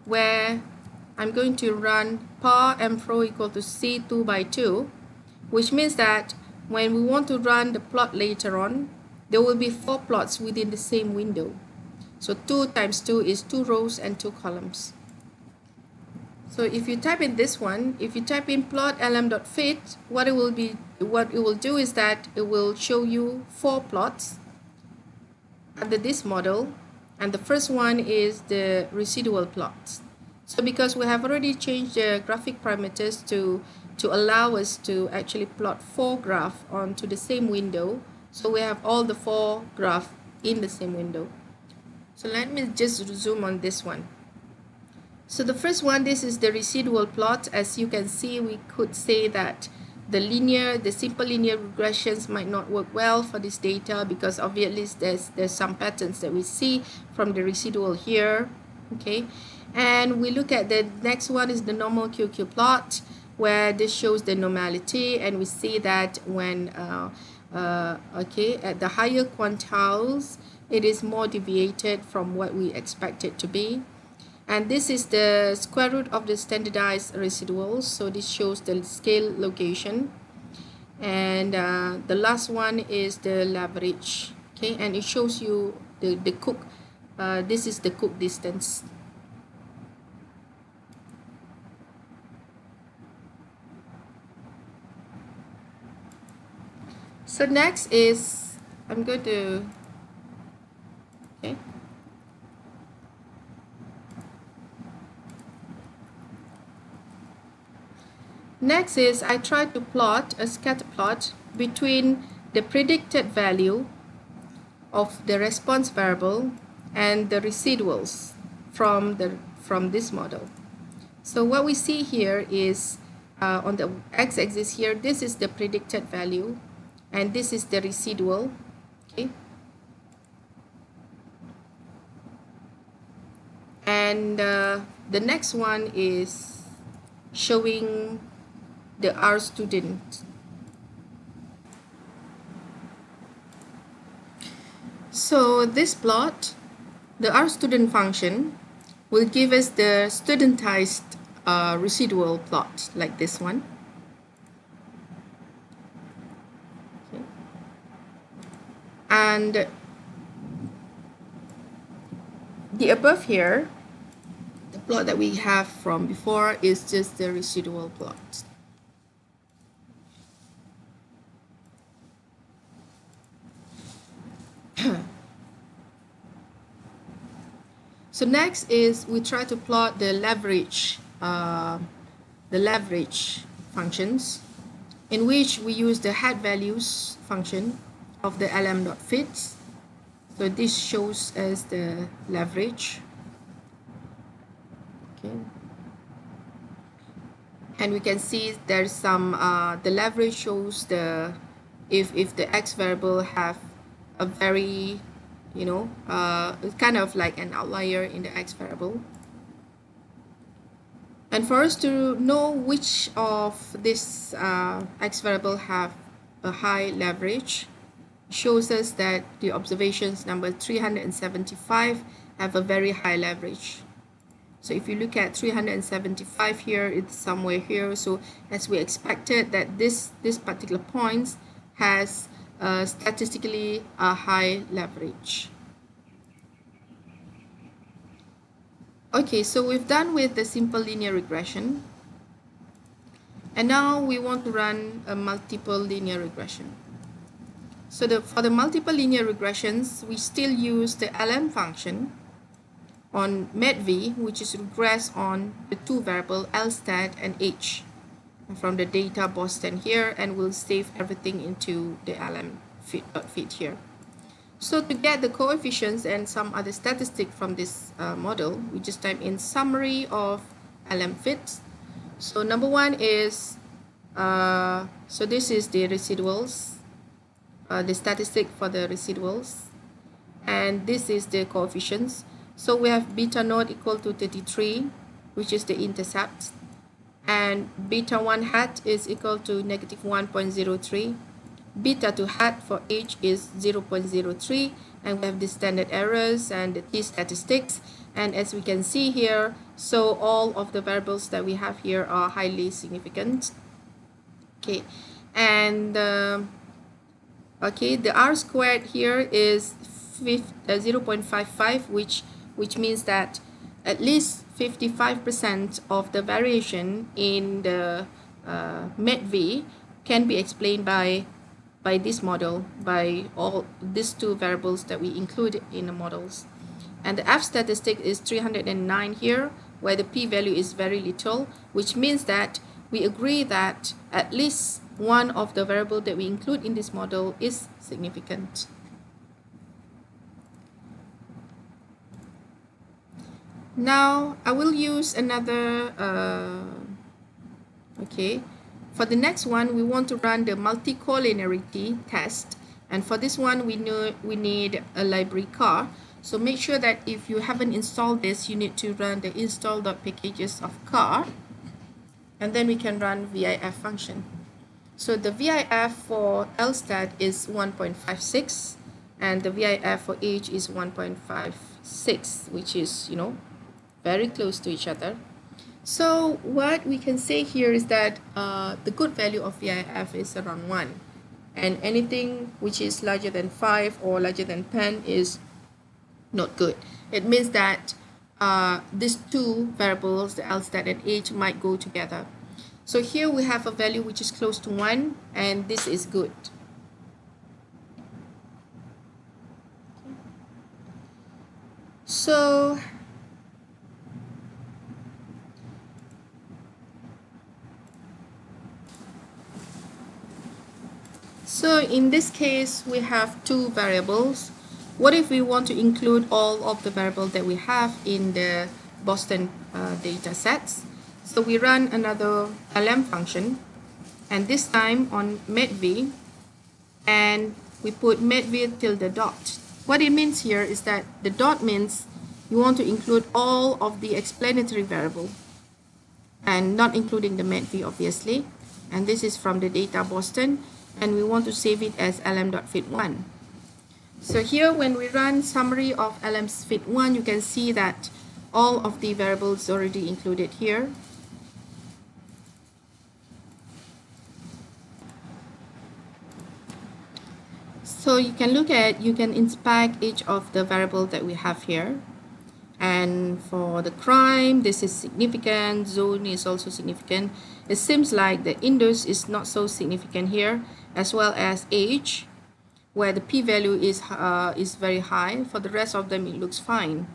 where I'm going to run par and pro equal to C2 by 2, which means that when we want to run the plot later on, there will be 4 plots within the same window. So 2 times 2 is 2 rows and 2 columns. So if you type in this one, if you type in plot lm.fit, what it will do is that it will show you 4 plots under this model, and the first one is the residual plots. So because we have already changed the graphic parameters to allow us to actually plot 4 graphs onto the same window, so we have all the 4 graphs in the same window. So let me just zoom on this one. So the first one, this is the residual plot. As you can see, we could say that the simple linear regressions might not work well for this data because obviously there's some patterns that we see from the residual here. Okay, and we look at the next one is the normal QQ plot, where this shows the normality, and we see that when at the higher quantiles, it is more deviated from what we expect it to be. And this is the square root of the standardized residuals, so this shows the scale location. And the last one is the leverage, okay, and it shows you the Cook, this is the Cook distance. So next is, I'm going to, okay, next is I try to plot a scatter plot between the predicted value of the response variable and the residuals from this model. So what we see here is on the x-axis here, this is the predicted value and this is the residual. Okay, and the next one is showing the R student. So this plot, the R student function, will give us the studentized residual plot like this one. Okay. And the above here, the plot that we have from before, is just the residual plot. So next is we try to plot the leverage functions, in which we use the head values function of the lm.fit. So this shows us the leverage. Okay. And we can see there's some the leverage shows the if the x variable have a very, it's kind of like an outlier in the x variable. And for us to know which of this x variable have a high leverage, shows us that the observations number 375 have a very high leverage. So if you look at 375 here, it's somewhere here. So as we expected that this particular point has statistically a high leverage. Okay, so we've done with the simple linear regression. And now we want to run a multiple linear regression. So for the multiple linear regressions, we still use the LM function on MEDV, which is regress on the two variable LSTAT and H from the data Boston here, and we'll save everything into the LM fit here. So to get the coefficients and some other statistic from this model, we just type in summary of LM fits. So number one is, so this is the residuals, the statistic for the residuals, and this is the coefficients. So we have beta naught equal to 33, which is the intercept, and beta 1 hat is equal to negative 1.03. Beta 2 hat for H is 0.03, and we have the standard errors and the t-statistics. And as we can see here, so all of the variables that we have here are highly significant. Okay, and okay, the R squared here is 0.55, which means that at least 55% of the variation in the MEDV can be explained by this model, by all these two variables that we include in the models. And the F statistic is 309 here, where the p-value is very little, which means that we agree that at least one of the variables that we include in this model is significant. Now I will use another, okay, for the next one we want to run the multicollinearity test, and for this one we need a library car. So make sure that if you haven't installed this, you need to run the install.packages of car, and then we can run VIF function. So the VIF for LSTAT is 1.56, and the VIF for H is 1.56, which is, you know, very close to each other. So what we can say here is that the good value of VIF is around 1, and anything which is larger than 5 or larger than 10 is not good. It means that these two variables, the LSTAT and H, might go together. So here we have a value which is close to 1, and this is good. So in this case, we have two variables. What if we want to include all of the variables that we have in the Boston data sets? So we run another LM function, and this time on MEDV, and we put MEDV tilde dot. What it means here is that the dot means you want to include all of the explanatory variable, and not including the MEDV obviously. And this is from the data Boston, and we want to save it as lm.fit1. So here when we run summary of lm's fit1, you can see that all of the variables already included here. So you can inspect each of the variables that we have here. And for the crime, this is significant, zone is also significant. It seems like the Indus is not so significant here, as well as age, where the p-value is very high. For the rest of them, it looks fine.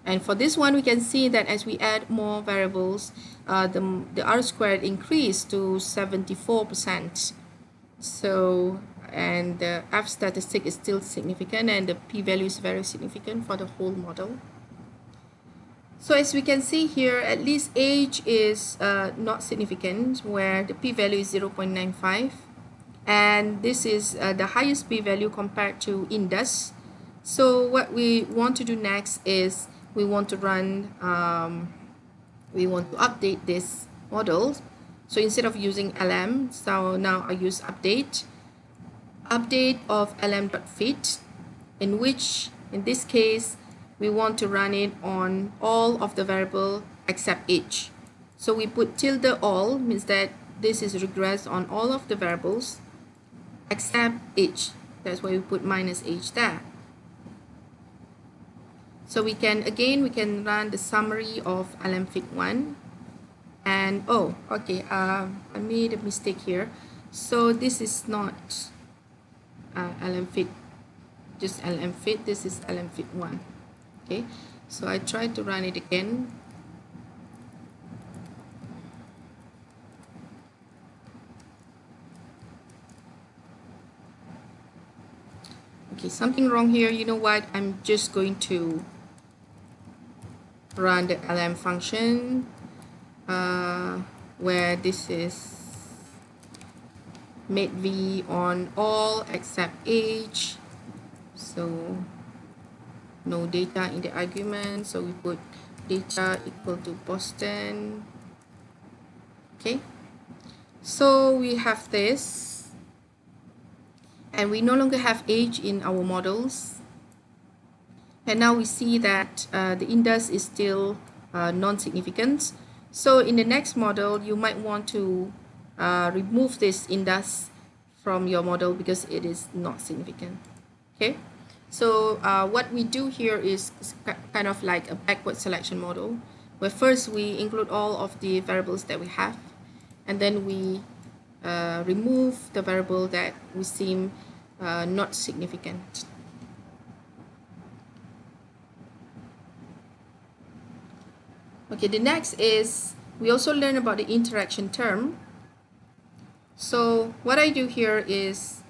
And for this one, we can see that as we add more variables, the R squared increased to 74%. So, and the F statistic is still significant, and the p-value is very significant for the whole model. So as we can see here, at least age is not significant, where the p-value is 0.95. And this is the highest p-value compared to Indus. So what we want to do next is we want to run, we want to update this model. So instead of using LM, so now I use update of lm.fit, in which in this case we want to run it on all of the variable except H. So we put tilde all, means that this is regress on all of the variables except H. That's why we put minus H there. So we can run the summary of LMFit1. And oh, okay, I made a mistake here. So this is not LMFit, just LMFit. This is LMFit1. Okay, so I tried to run it again. Okay, something wrong here. You know what? I'm just going to run the LM function where this is made v on all except age. So no data in the argument, so we put data equal to Boston. Okay, so we have this, and we no longer have age in our models. And now we see that the index is still non-significant. So in the next model, you might want to remove this index from your model because it is not significant. Okay, so what we do here is kind of like a backward selection model, where first we include all of the variables that we have, and then we remove the variable that we seem not significant. Okay, the next is we also learn about the interaction term. So what I do here is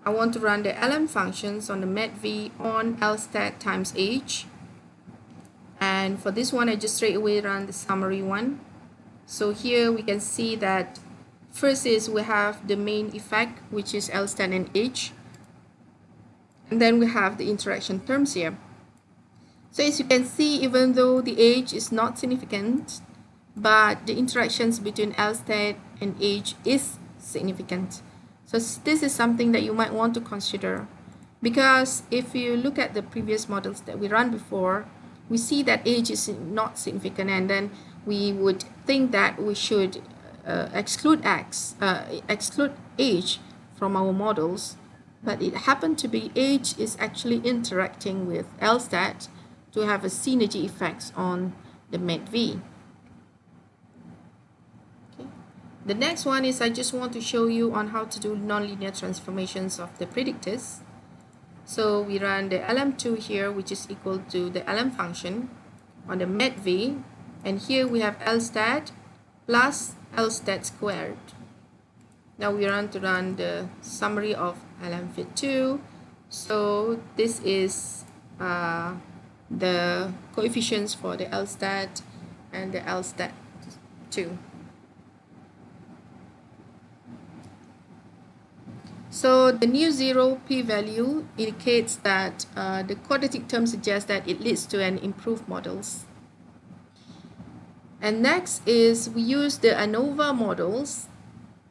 I want to run the LM functions on the metv on lstat times age. And for this one, I just straight away run the summary one. So here we can see that first is we have the main effect, which is lstat and age. And then we have the interaction terms here. So as you can see, even though the age is not significant, but the interactions between lstat and age is significant. So this is something that you might want to consider, because if you look at the previous models that we ran before, we see that age is not significant, and then we would think that we should exclude age from our models, but it happened to be age is actually interacting with lstat to have a synergy effects on the metv. Okay. The next one is I just want to show you on how to do nonlinear transformations of the predictors. So we run the lm2 here, which is equal to the lm function on the metv, and here we have lstat plus lstat squared. Now we run the summary of LMFit2. So this is the coefficients for the lstat and the lstat 2. So the new zero p-value indicates that the quadratic term suggests that it leads to an improved models. And next is we use the ANOVA models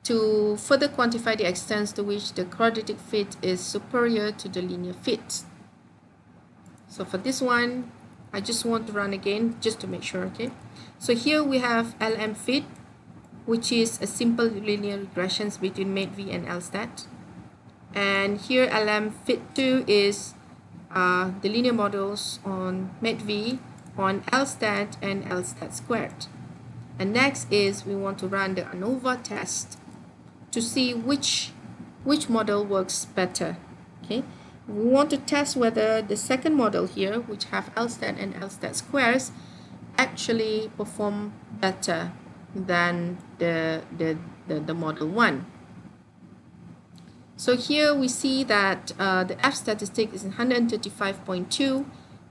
to further quantify the extent to which the quadratic fit is superior to the linear fit. So for this one, I just want to run again just to make sure. Okay, so here we have LMFit, which is a simple linear regressions between metv and lstat, and here LMFit2 is the linear models on metv on lstat and lstat squared. And next is we want to run the ANOVA test to see which model works better. Okay, we want to test whether the second model here, which have lstat and lstat squares, actually perform better than the model 1. So here we see that the F statistic is 135.2,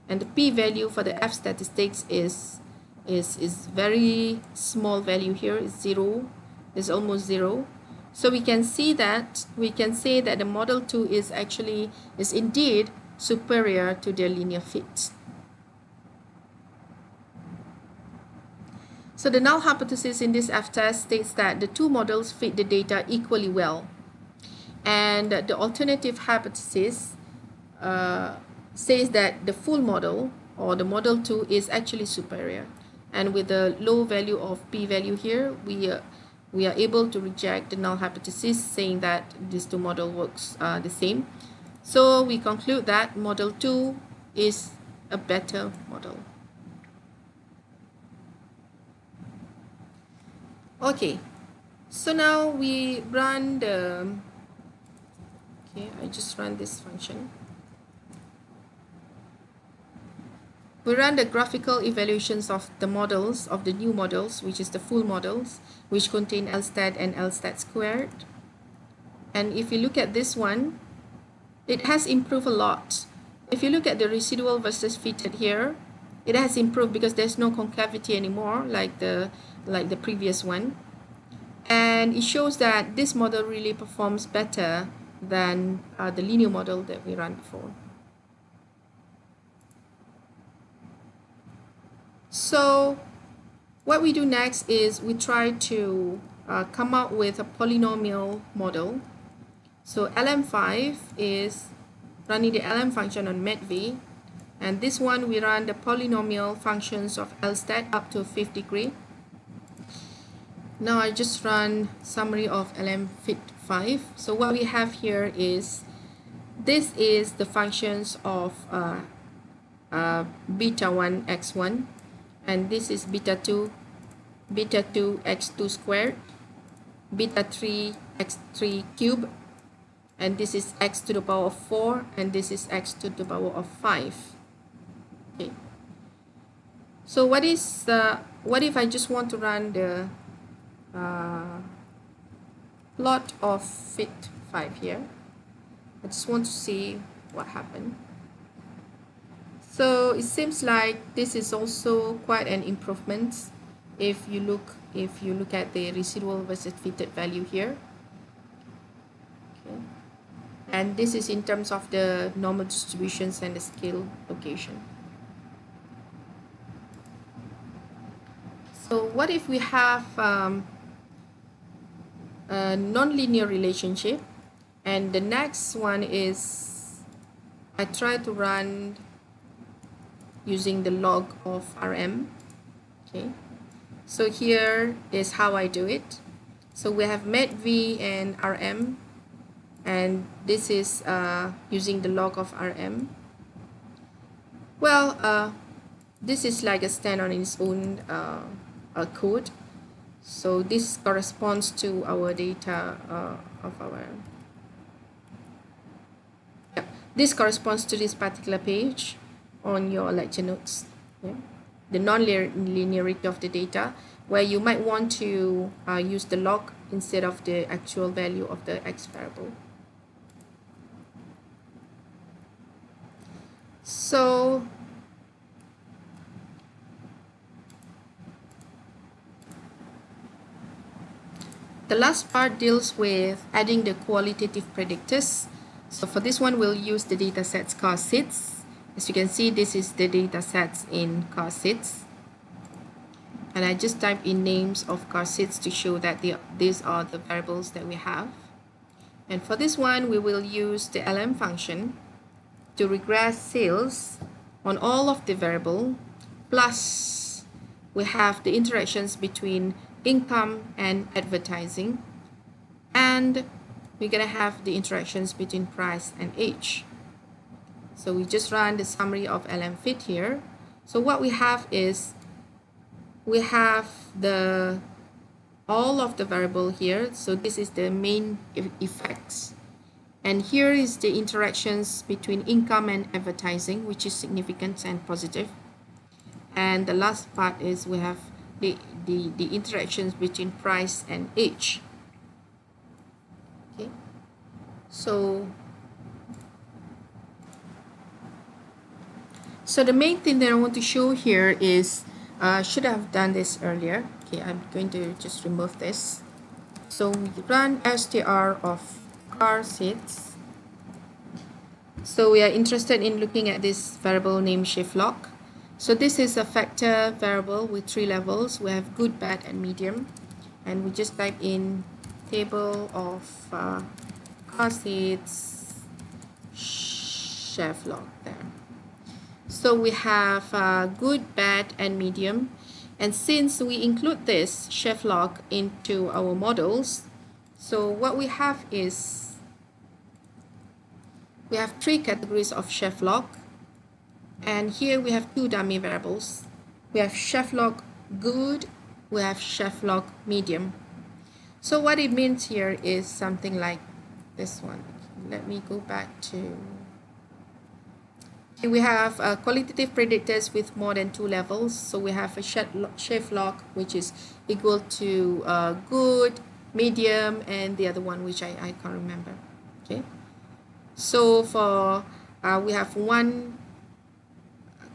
and the p-value for the F statistics is very small value here. Is zero, is almost zero. So we can see that say that the model 2 is indeed superior to their linear fit. So the null hypothesis in this F-test states that the two models fit the data equally well, and the alternative hypothesis says that the full model or the model 2 is actually superior, and with the low value of p-value here, we are able to reject the null hypothesis, saying that these two models works the same. So we conclude that model 2 is a better model. Okay, so now we run the, okay, I just run this function. We run the graphical evaluations of the models, of the new models, which is the full models, which contain LSTAT and LSTAT squared. And if you look at this one, it has improved a lot. If you look at the residual versus fitted here, it has improved because there's no concavity anymore like the previous one. And it shows that this model really performs better than the linear model that we ran before. So what we do next is we try to come up with a polynomial model. So LM5 is running the LM function on MEDV, and this one we run the polynomial functions of LSTAT up to 5th degree. Now I just run summary of LM fit5. So what we have here is, this is the functions of beta 1 x1, and this is beta 2 x2 squared, beta 3 x3 cube, and this is x to the power of 4, and this is x to the power of 5. Okay. So what if I just want to run the plot of fit5 here? I just want to see what happened. So it seems like this is also quite an improvement if you look at the residual versus fitted value here. Okay. And this is in terms of the normal distributions and the scale location. So what if we have a nonlinear relationship, and the next one is I try to run using the log of Rm. Okay, so here is how I do it. So we have MEDV and Rm, and this is using the log of Rm. Well, this is like a stand on its own code. So this corresponds to our data of our, yeah, this corresponds to this particular page on your lecture notes. Yeah? The non-linearity of the data, where you might want to use the log instead of the actual value of the x variable. So the last part deals with adding the qualitative predictors. So for this one, we'll use the datasets car-seats. As you can see, this is the datasets in car-seats. And I just type in names of car-seats to show that these are the variables that we have. And for this one, we will use the LM function to regress sales on all of the variable, plus we have the interactions between income and advertising, and we're going to have the interactions between price and age. So we just run the summary of LM fit here. So what we have is we have all of the variable here. So this is the main effects, and here is the interactions between income and advertising, which is significant and positive. And the last part is we have the interactions between price and age. Okay, so the main thing that I want to show here is should have done this earlier. Okay, I'm going to just remove this. So we run str of car seats. So we are interested in looking at this variable named shift lock. So this is a factor variable with 3 levels. We have good, bad, and medium. And we just type in table of car seats shift lock there. So we have good, bad, and medium. And since we include this shift lock into our models, so what we have is we have 3 categories of shift lock. And here we have two dummy variables. We have chef log good, we have chef log medium. So what it means here is something like this one. Let me go back to, here we have qualitative predictors with more than two levels. So we have a chef log, which is equal to good, medium, and the other one which I can't remember. Okay, so for we have one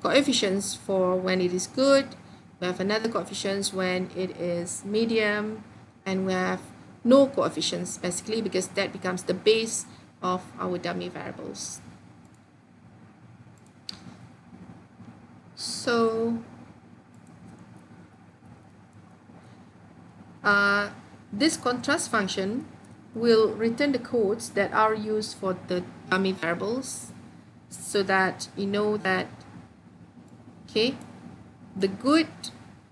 coefficients for when it is good, we have another coefficients when it is medium, and we have no coefficients basically, because that becomes the base of our dummy variables. So this contrast function will return the codes that are used for the dummy variables, so that you know that, okay, the good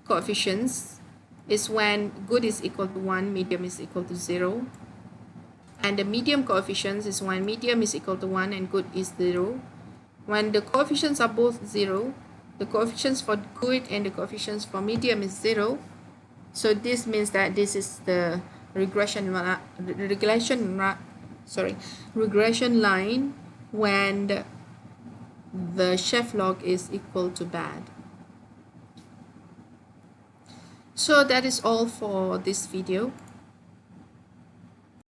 coefficients is when good is equal to 1, medium is equal to 0. And the medium coefficients is when medium is equal to 1 and good is 0. When the coefficients are both 0, the coefficients for good and the coefficients for medium is 0. So this means that this is the regression line when the chef log is equal to bad. So that is all for this video.